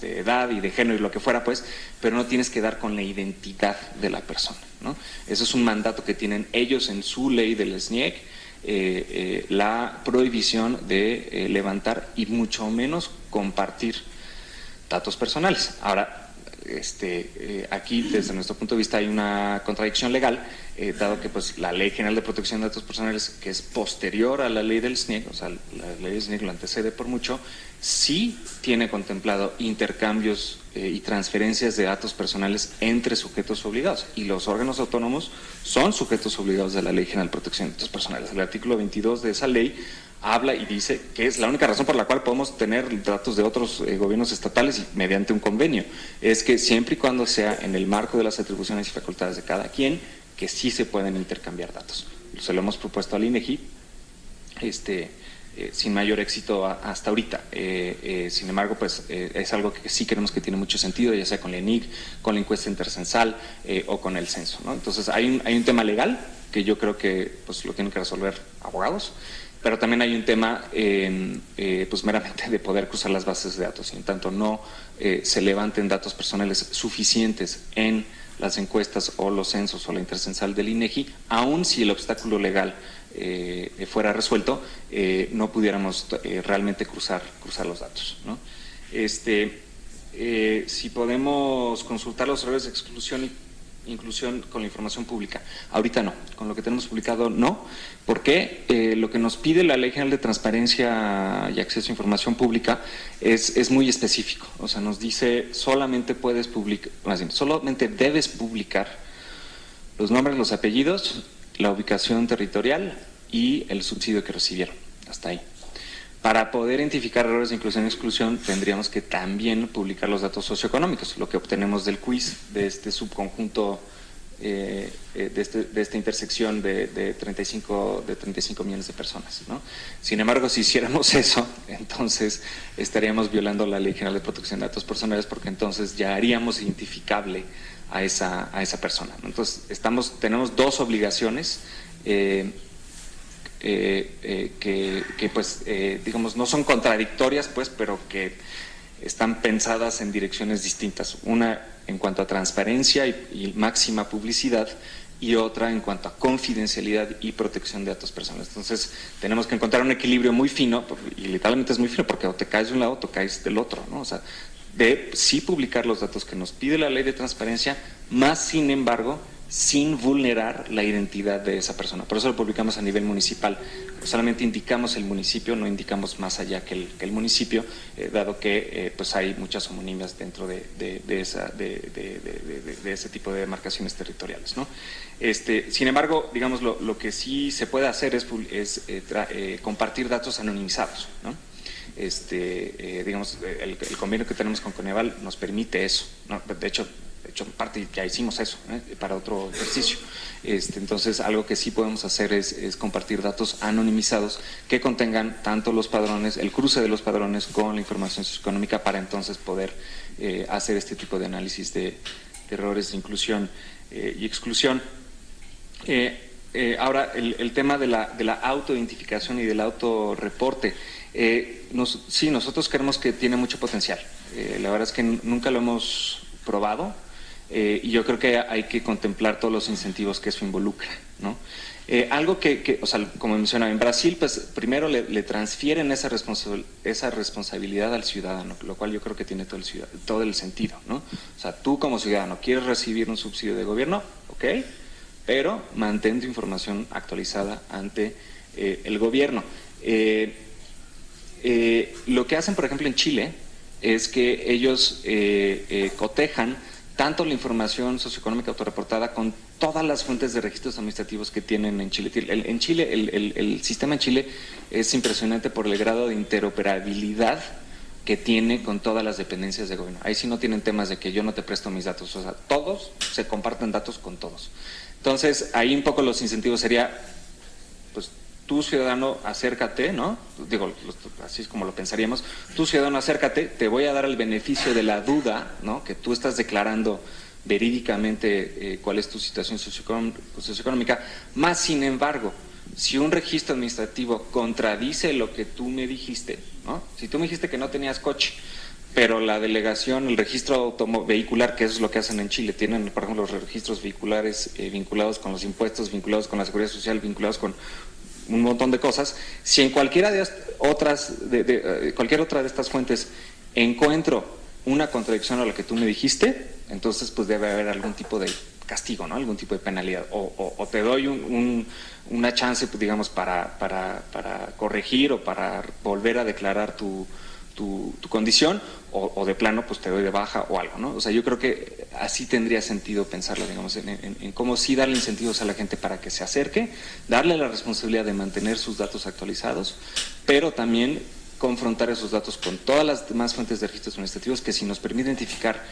edad y de género y lo que fuera, pues, pero no tienes que dar con la identidad de la persona, ¿no? Eso es un mandato que tienen ellos en su ley del SNIEC, la prohibición de levantar y mucho menos compartir datos personales. Ahora, aquí desde nuestro punto de vista hay una contradicción legal, dado que pues la Ley General de Protección de Datos Personales, que es posterior a la ley del SNIEC, o sea, la ley del SNIEC lo antecede por mucho, sí tiene contemplado intercambios y transferencias de datos personales entre sujetos obligados, y los órganos autónomos son sujetos obligados de la Ley General de Protección de Datos Personales. El artículo 22 de esa ley habla y dice que es la única razón por la cual podemos tener datos de otros gobiernos estatales y mediante un convenio, es que siempre y cuando sea en el marco de las atribuciones y facultades de cada quien, que sí se pueden intercambiar datos. Se lo hemos propuesto al INEGI, sin mayor éxito hasta ahorita. Sin embargo, pues es algo que sí creemos que tiene mucho sentido, ya sea con la ENIC, con la encuesta intercensal o con el censo, ¿no? Entonces hay un tema legal que yo creo que pues lo tienen que resolver abogados, pero también hay un tema pues meramente de poder cruzar las bases de datos, y en tanto no se levanten datos personales suficientes en las encuestas o los censos o la intercensal del INEGI, aun si el obstáculo legal fuera resuelto, no pudiéramos realmente cruzar los datos, ¿no? Si podemos consultar los horarios de exclusión y inclusión con la información pública. Ahorita no, con lo que tenemos publicado no, porque lo que nos pide la Ley General de Transparencia y Acceso a Información Pública es muy específico. O sea, nos dice solamente puedes publicar, más bien, solamente debes publicar los nombres, los apellidos, la ubicación territorial y el subsidio que recibieron. Hasta ahí. Para poder identificar errores de inclusión y exclusión, tendríamos que también publicar los datos socioeconómicos, lo que obtenemos del quiz, de este subconjunto, de esta intersección de 35 millones de personas, ¿no? Sin embargo, si hiciéramos eso, entonces estaríamos violando la Ley General de Protección de Datos Personales, porque entonces ya haríamos identificable a esa persona, ¿no? Entonces, tenemos dos obligaciones que pues digamos no son contradictorias, pues, pero que están pensadas en direcciones distintas. Una en cuanto a transparencia y máxima publicidad, y otra en cuanto a confidencialidad y protección de datos personales. Entonces, tenemos que encontrar un equilibrio muy fino, y literalmente es muy fino, porque o te caes de un lado o te caes del otro, ¿no? O sea, de sí publicar los datos que nos pide la ley de transparencia, más sin embargo, sin vulnerar la identidad de esa persona. Por eso lo publicamos a nivel municipal. Solamente indicamos el municipio, no indicamos más allá que el municipio, dado que pues hay muchas homonimias dentro de ese tipo de demarcaciones territoriales, ¿no? Sin embargo, digamos, lo que sí se puede hacer es compartir datos anonimizados, ¿no? Digamos, el convenio que tenemos con Coneval nos permite eso, ¿no? De hecho, en parte ya hicimos eso, para otro ejercicio. Entonces, algo que sí podemos hacer es compartir datos anonimizados que contengan tanto los padrones, el cruce de los padrones con la información socioeconómica, para entonces poder hacer este tipo de análisis de errores de inclusión y exclusión. Ahora, el tema de la autoidentificación y del autorreporte. Sí, nosotros creemos que tiene mucho potencial. La verdad es que nunca lo hemos probado. Y yo creo que hay que contemplar todos los incentivos que eso involucra, ¿no? Algo que, o sea, como mencionaba, en Brasil, pues primero le transfieren esa responsabilidad al ciudadano, lo cual yo creo que tiene todo el sentido, ¿no? O sea, tú como ciudadano quieres recibir un subsidio de gobierno, ok, pero mantén tu información actualizada ante el gobierno. Lo que hacen, por ejemplo, en Chile es que ellos cotejan tanto la información socioeconómica autorreportada con todas las fuentes de registros administrativos que tienen en Chile. En Chile, el sistema en Chile es impresionante por el grado de interoperabilidad que tiene con todas las dependencias de gobierno. Ahí sí no tienen temas de que yo no te presto mis datos, o sea, todos se comparten datos con todos. Entonces, ahí un poco los incentivos sería, pues, tú ciudadano acércate, ¿no? Digo, así es como lo pensaríamos. Tú ciudadano acércate, te voy a dar el beneficio de la duda, ¿no? Que tú estás declarando verídicamente cuál es tu situación socioeconómica. Más sin embargo, si un registro administrativo contradice lo que tú me dijiste, ¿no? Si tú me dijiste que no tenías coche, pero la delegación, el registro vehicular, que eso es lo que hacen en Chile, tienen, por ejemplo, los registros vehiculares vinculados con los impuestos, vinculados con la seguridad social, vinculados con un montón de cosas. Si en cualquiera de cualquier otra de estas fuentes encuentro una contradicción a lo que tú me dijiste, entonces pues debe haber algún tipo de castigo, ¿no? Algún tipo de penalidad, o te doy una chance, pues, digamos, para corregir o para volver a declarar tu condición, o de plano pues te doy de baja o algo, ¿no? O sea, yo creo que así tendría sentido pensarlo, digamos, en cómo sí darle incentivos a la gente para que se acerque, darle la responsabilidad de mantener sus datos actualizados, pero también confrontar esos datos con todas las demás fuentes de registros administrativos que, si nos permite identificar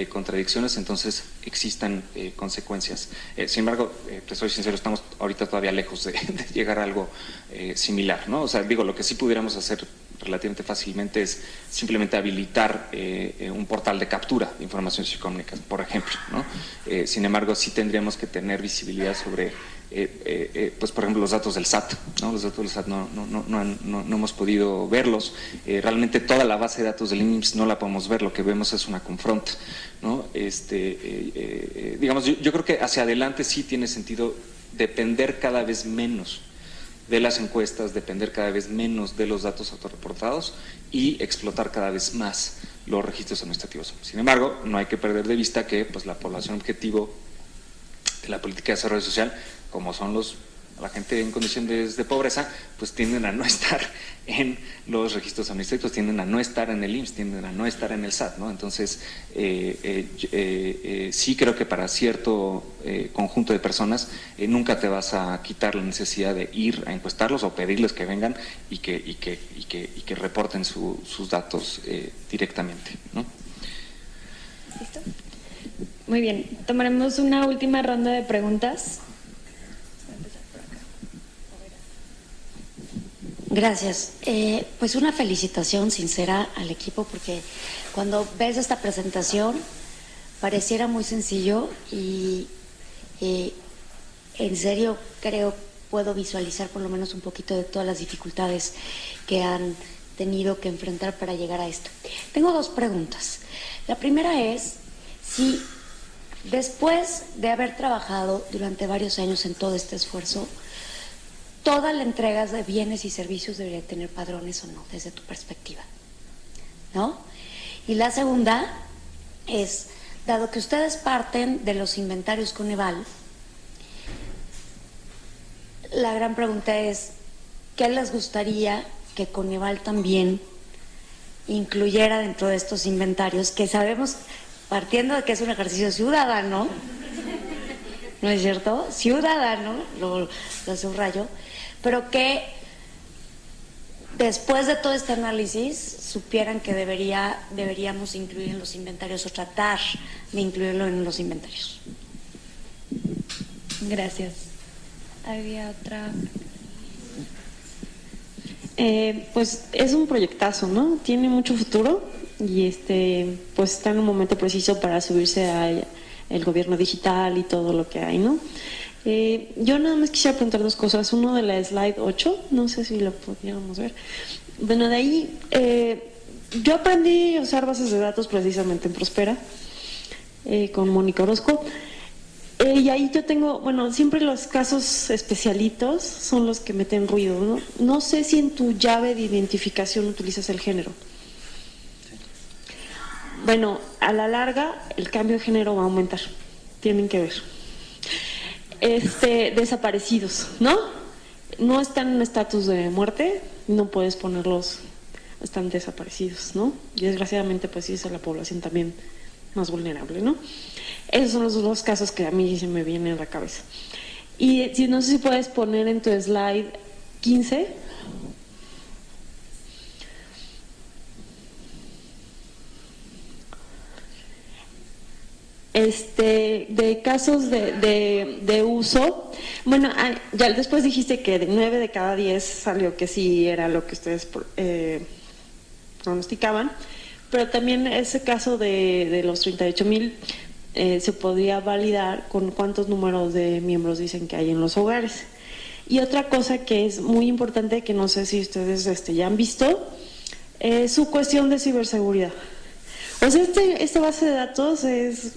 contradicciones, entonces existan consecuencias. Sin embargo, te soy sincero, estamos ahorita todavía lejos de llegar a algo similar, ¿no? O sea, digo, lo que sí pudiéramos hacer relativamente fácilmente es simplemente habilitar un portal de captura de información socioeconómica, por ejemplo, ¿no? Sin embargo, sí tendríamos que tener visibilidad sobre pues, por ejemplo, los datos del SAT, ¿no? Los datos del SAT no hemos podido verlos. Realmente toda la base de datos del IMSS no la podemos ver, lo que vemos es una confronta, ¿no? Digamos, yo creo que hacia adelante sí tiene sentido depender cada vez menos de las encuestas, depender cada vez menos de los datos autorreportados y explotar cada vez más los registros administrativos. Sin embargo, no hay que perder de vista que, pues, la población objetivo de la política de desarrollo social, como son la gente en condiciones de pobreza, pues tienden a no estar en los registros administrativos, tienden a no estar en el IMSS, tienden a no estar en el SAT, ¿no? Entonces, sí creo que para cierto conjunto de personas nunca te vas a quitar la necesidad de ir a encuestarlos o pedirles que vengan y que reporten sus datos directamente, ¿no? ¿Listo? Muy bien, tomaremos una última ronda de preguntas. Gracias. Pues una felicitación sincera al equipo, porque cuando ves esta presentación pareciera muy sencillo y en serio puedo visualizar por lo menos un poquito de todas las dificultades que han tenido que enfrentar para llegar a esto. Tengo dos preguntas. La primera es si Después de haber trabajado durante varios años en todo este esfuerzo, ¿toda la entrega de bienes y servicios debería tener padrones o no, desde tu perspectiva? ¿No? Y la segunda es, dado que ustedes parten de los inventarios Coneval, la gran pregunta es, ¿qué les gustaría que Coneval también incluyera dentro de estos inventarios, que sabemos, partiendo de que es un ejercicio ciudadano, ¿no es cierto? Ciudadano, lo subrayo, pero que después de todo este análisis supieran que deberíamos incluir en los inventarios o tratar de incluirlo en los inventarios. Gracias. Había otra. Pues es un proyectazo, ¿no? Tiene mucho futuro y pues está en un momento preciso para subirse a el gobierno digital y todo lo que hay, ¿no? Yo nada más quisiera preguntar dos cosas. Uno de la slide 8, no sé si lo pudiéramos ver. Bueno, de ahí yo aprendí a usar bases de datos precisamente en Prospera con Mónica Orozco. Y ahí yo tengo, bueno, siempre los casos especialitos son los que meten ruido, ¿no? No sé si en tu llave de identificación utilizas el género. Bueno, a la larga el cambio de género va a aumentar, tienen que ver. Desaparecidos, ¿no? No están en estatus de muerte, no puedes ponerlos, están desaparecidos, ¿no? Y desgraciadamente pues sí es la población también más vulnerable, ¿no? Esos son los dos casos que a mí se me vienen a la cabeza. Y si no sé si puedes poner en tu slide 15. De casos de uso, bueno, ya después dijiste que de 9 de cada 10 salió que sí era lo que ustedes pronosticaban, pero también ese caso de los 38,000 se podría validar con cuántos números de miembros dicen que hay en los hogares. Y otra cosa que es muy importante, que no sé si ustedes ya han visto, es su cuestión de ciberseguridad. O sea, esta base de datos es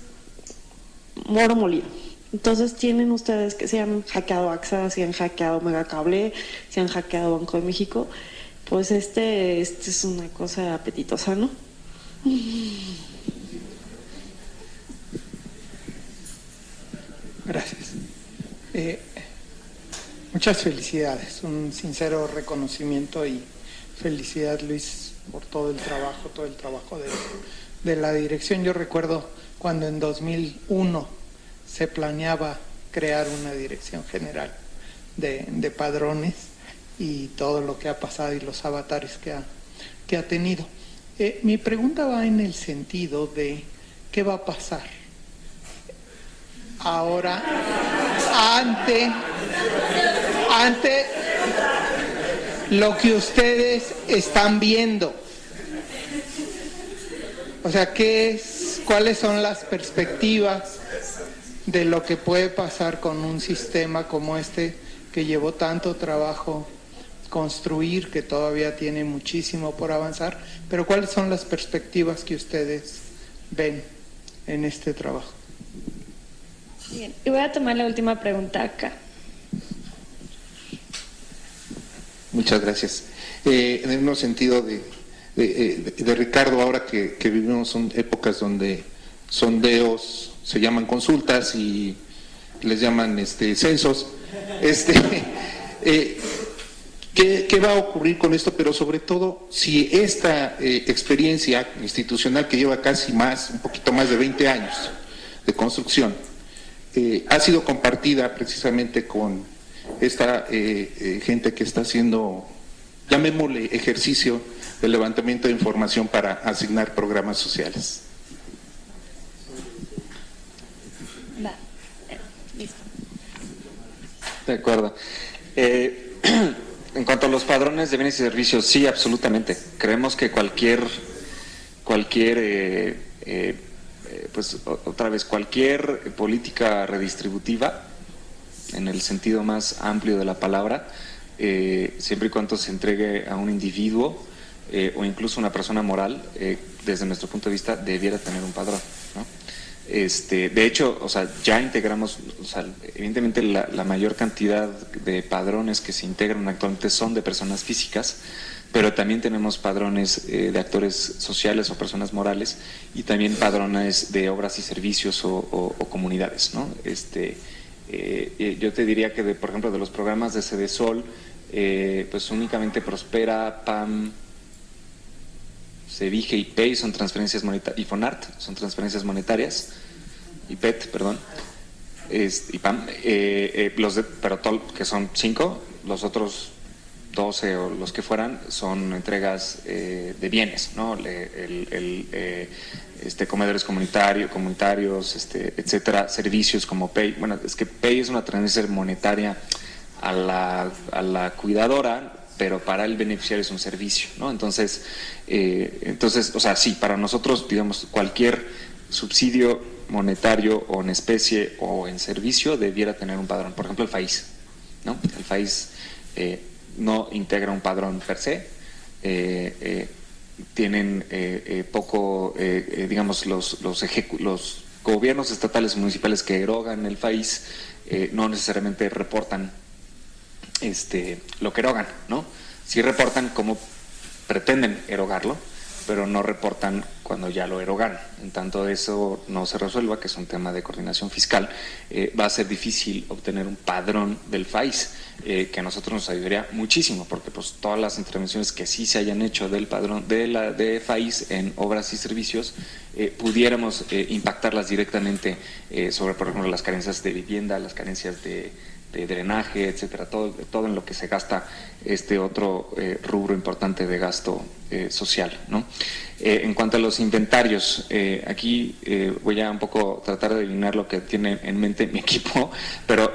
moro molido. Entonces tienen ustedes que si han hackeado AXA, si han hackeado Megacable, si han hackeado Banco de México, pues es una cosa apetitosa, ¿no? Gracias. Muchas felicidades, un sincero reconocimiento y felicidad, Luis, por todo el trabajo de la dirección. Yo recuerdo cuando en 2001 se planeaba crear una dirección general de padrones y todo lo que ha pasado y los avatares que ha tenido. Mi pregunta va en el sentido de ¿qué va a pasar ahora ante lo que ustedes están viendo? O sea, ¿cuáles son las perspectivas de lo que puede pasar con un sistema como este que llevó tanto trabajo construir, que todavía tiene muchísimo por avanzar? Pero ¿cuáles son las perspectivas que ustedes ven en este trabajo? Bien, y voy a tomar la última pregunta acá. Muchas gracias. En el mismo sentido de Ricardo, ahora que vivimos son épocas donde sondeos se llaman consultas y les llaman censos, ¿qué va a ocurrir con esto? Pero sobre todo, si esta experiencia institucional que lleva un poquito más de 20 años de construcción, ha sido compartida precisamente con esta gente que está haciendo, llamémosle, ejercicio de levantamiento de información para asignar programas sociales. Listo. De acuerdo. En cuanto a los padrones de bienes y servicios, sí, absolutamente. Creemos que cualquier política redistributiva, en el sentido más amplio de la palabra, siempre y cuando se entregue a un individuo o incluso una persona moral, desde nuestro punto de vista, debiera tener un padrón, ¿no? De hecho, o sea, ya integramos, o sea, evidentemente la mayor cantidad de padrones que se integran actualmente son de personas físicas, pero también tenemos padrones de actores sociales o personas morales, y también padrones de obras y servicios o comunidades, ¿no? Yo te diría que, por ejemplo, de los programas de Cedesol, pues únicamente Prospera, PAM, Cebige y PEI son transferencias monetarias, y FONART son transferencias monetarias, y PET, perdón, y PAM, que son 5, los otros 12 o los que fueran son entregas de bienes, ¿no? Comedores comunitarios, etcétera, servicios como PEI. Bueno, es que PEI es una transferencia monetaria a la cuidadora, pero para el beneficiario es un servicio, ¿no? Entonces, o sea, sí, para nosotros, digamos, cualquier subsidio monetario o en especie o en servicio debiera tener un padrón. Por ejemplo, el FAIS, ¿no? El FAIS no integra un padrón per se, tienen poco, digamos, los gobiernos estatales y municipales que erogan el FAIS no necesariamente reportan lo que erogan, ¿no? Sí reportan cómo pretenden erogarlo, pero no reportan cuando ya lo erogaron. En tanto eso no se resuelva, que es un tema de coordinación fiscal, va a ser difícil obtener un padrón del FAIS, que a nosotros nos ayudaría muchísimo, porque pues todas las intervenciones que sí se hayan hecho del padrón de FAIS en obras y servicios, pudiéramos impactarlas directamente sobre, por ejemplo, las carencias de vivienda, las carencias de drenaje, etcétera, todo en lo que se gasta otro rubro importante de gasto social, ¿no? En cuanto a los inventarios, aquí voy a un poco tratar de adivinar lo que tiene en mente mi equipo, pero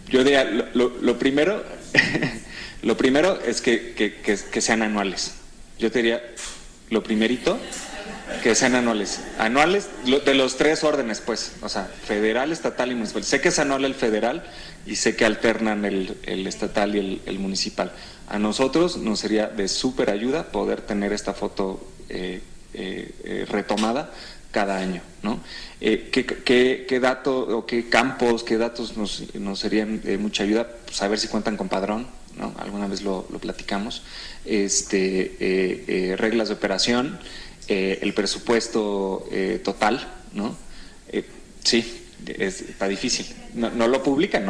yo diría, lo primero lo primero es que sean anuales. Yo te diría, lo primerito, que sean anuales de los 3 órdenes, pues, o sea, federal, estatal y municipal. Sé que es anual el federal y sé que alternan el estatal y el municipal. A nosotros nos sería de súper ayuda poder tener esta foto retomada cada año, ¿no? ¿Qué dato o qué campos, qué datos nos serían de mucha ayuda? Saber si cuentan con padrón, ¿no? Alguna vez lo platicamos. Reglas de operación, el presupuesto total, ¿no? Sí, está difícil. No lo publican.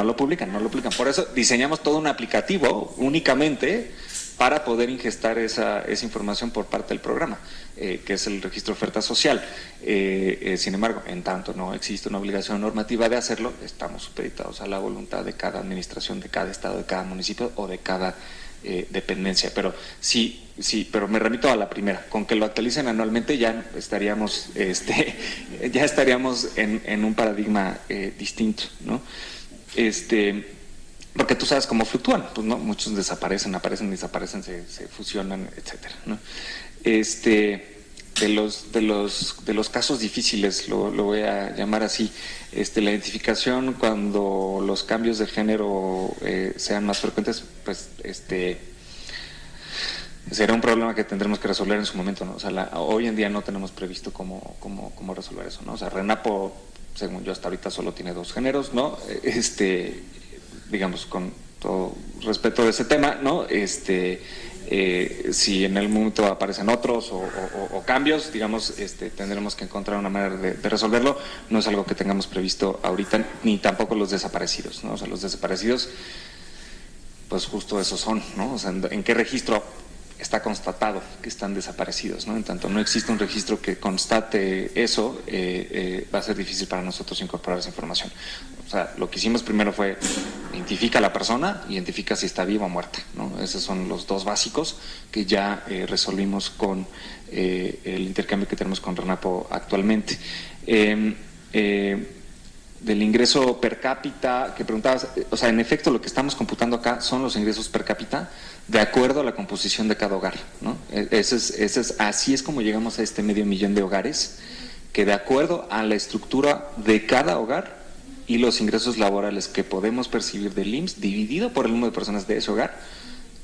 Por eso diseñamos todo un aplicativo únicamente para poder ingestar esa información por parte del programa, que es el registro de oferta social. Sin embargo, en tanto no existe una obligación normativa de hacerlo, estamos supeditados a la voluntad de cada administración, de cada estado, de cada municipio o de cada dependencia. Pero sí, pero me remito a la primera. Con que lo actualicen anualmente ya estaríamos en un paradigma distinto, ¿no? Porque tú sabes cómo fluctúan, pues no, muchos desaparecen, aparecen, desaparecen, se fusionan, etcétera, ¿no? De los casos difíciles, lo voy a llamar así, la identificación cuando los cambios de género sean más frecuentes, pues será un problema que tendremos que resolver en su momento, ¿no? O sea, hoy en día no tenemos previsto cómo resolver eso, ¿no? O sea, RENAPO, según yo hasta ahorita solo tiene 2 géneros, ¿no? Digamos, con todo respeto de ese tema, ¿no? Si en el momento aparecen otros o cambios, digamos, tendremos que encontrar una manera de resolverlo. No es algo que tengamos previsto ahorita, ni tampoco los desaparecidos, ¿no? O sea, los desaparecidos, pues justo esos son, ¿no? O sea, ¿en qué registro está constatado que están desaparecidos, ¿no? En tanto no existe un registro que constate eso, va a ser difícil para nosotros incorporar esa información. O sea, lo que hicimos primero fue identifica a la persona, identifica si está viva o muerta, ¿no? Esos son los 2 básicos que ya resolvimos con el intercambio que tenemos con RENAPO actualmente. Del ingreso per cápita que preguntabas, o sea, en efecto lo que estamos computando acá son los ingresos per cápita de acuerdo a la composición de cada hogar, ¿no? Así es como llegamos a 500,000 de hogares, que de acuerdo a la estructura de cada hogar y los ingresos laborales que podemos percibir del IMSS dividido por el número de personas de ese hogar,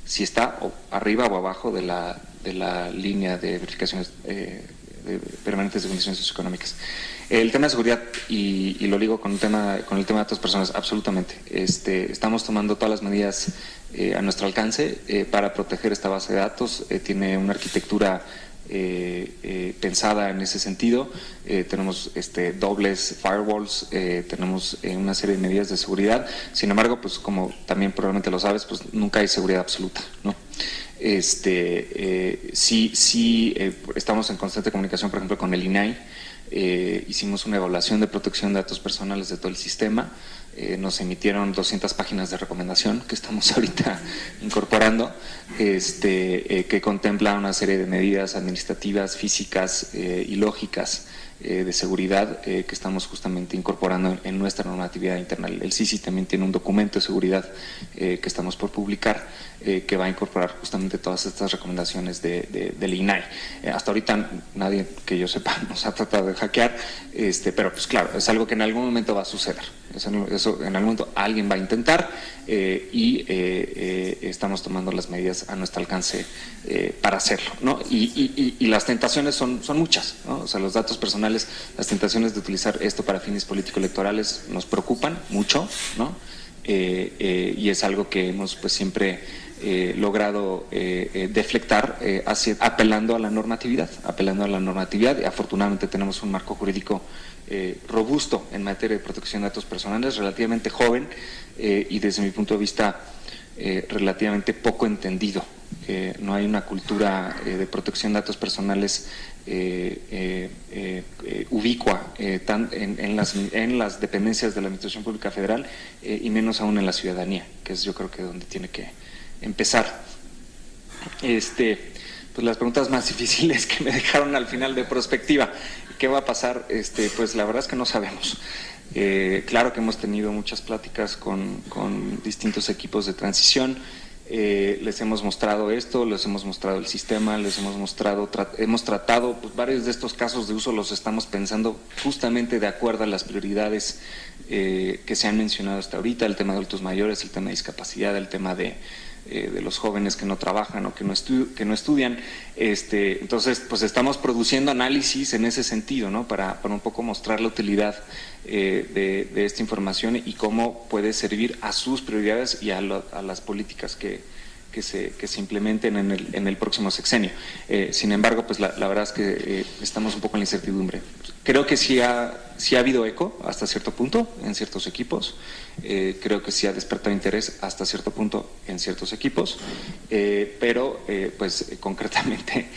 si está arriba o abajo de la línea de verificaciones de permanentes de condiciones socioeconómicas. El tema de seguridad, y lo ligo con el tema de datos personales, absolutamente. Estamos tomando todas las medidas a nuestro alcance para proteger esta base de datos. Tiene una arquitectura pensada en ese sentido. Tenemos dobles firewalls, tenemos una serie de medidas de seguridad. Sin embargo, pues como también probablemente lo sabes, pues nunca hay seguridad absoluta, ¿no? Sí, estamos en constante comunicación, por ejemplo, con el INAI. Hicimos una evaluación de protección de datos personales de todo el sistema. Nos emitieron 200 páginas de recomendación que estamos ahorita incorporando, que contempla una serie de medidas administrativas, físicas y lógicas de seguridad que estamos justamente incorporando en nuestra normatividad interna. El CICI también tiene un documento de seguridad que estamos por publicar, que va a incorporar justamente todas estas recomendaciones del INAI. Hasta ahorita nadie que yo sepa nos ha tratado de hackear, pero pues claro, es algo que en algún momento va a suceder. Eso en algún momento alguien va a intentar y estamos tomando las medidas a nuestro alcance para hacerlo, ¿no? Y las tentaciones son muchas, ¿no? O sea, los datos personales, las tentaciones de utilizar esto para fines político-electorales nos preocupan mucho, ¿no? Y es algo que hemos pues siempre logrado deflectar apelando a la normatividad. Y afortunadamente tenemos un marco jurídico robusto en materia de protección de datos personales, relativamente joven y desde mi punto de vista relativamente poco entendido. No hay una cultura de protección de datos personales ubicua en las dependencias de la Administración Pública Federal y menos aún en la ciudadanía, que es yo creo que donde tiene que empezar. Pues las preguntas más difíciles que me dejaron al final de prospectiva. ¿Qué va a pasar? Pues la verdad es que no sabemos. Claro que hemos tenido muchas pláticas con distintos equipos de transición. Les hemos mostrado esto, les hemos mostrado el sistema, hemos tratado pues, varios de estos casos de uso, los estamos pensando justamente de acuerdo a las prioridades que se han mencionado hasta ahorita, el tema de adultos mayores, el tema de discapacidad, el tema de los jóvenes que no trabajan o que no estudian. Entonces, pues estamos produciendo análisis en ese sentido, ¿no? Para un poco mostrar la utilidad de esta información y cómo puede servir a sus prioridades y a las políticas que se implementen en el próximo sexenio. Sin embargo, pues la verdad es que estamos un poco en la incertidumbre. Creo que sí ha habido eco hasta cierto punto en ciertos equipos. Creo que sí ha despertado interés hasta cierto punto en ciertos equipos, pero pues concretamente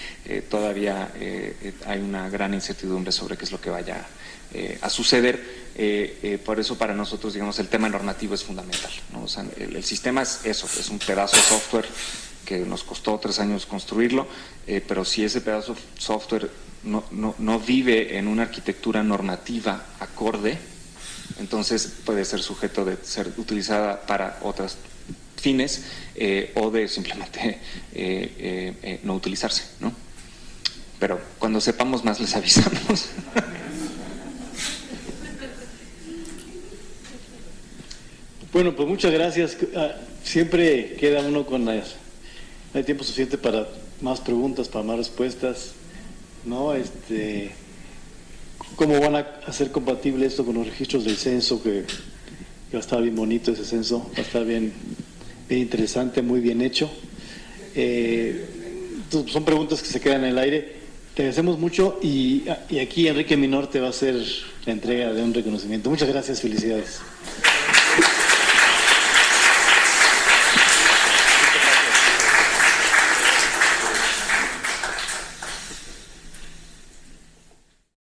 todavía hay una gran incertidumbre sobre qué es lo que vaya a suceder. Por eso para nosotros, digamos, el tema normativo es fundamental, ¿no? O sea, el sistema es eso, es un pedazo de software que nos costó 3 años construirlo, pero si ese pedazo de software no vive en una arquitectura normativa acorde, entonces puede ser sujeto de ser utilizada para otros fines o de simplemente no utilizarse, ¿no? Pero cuando sepamos más les avisamos. Bueno, pues muchas gracias. Siempre queda uno con no hay tiempo suficiente para más preguntas, para más respuestas, ¿no? ¿Cómo van a hacer compatible esto con los registros del censo? Que va a estar bien bonito ese censo, va a estar bien interesante, muy bien hecho. Entonces, son preguntas que se quedan en el aire. Te agradecemos mucho y aquí Enrique Minor te va a hacer la entrega de un reconocimiento. Muchas gracias, felicidades.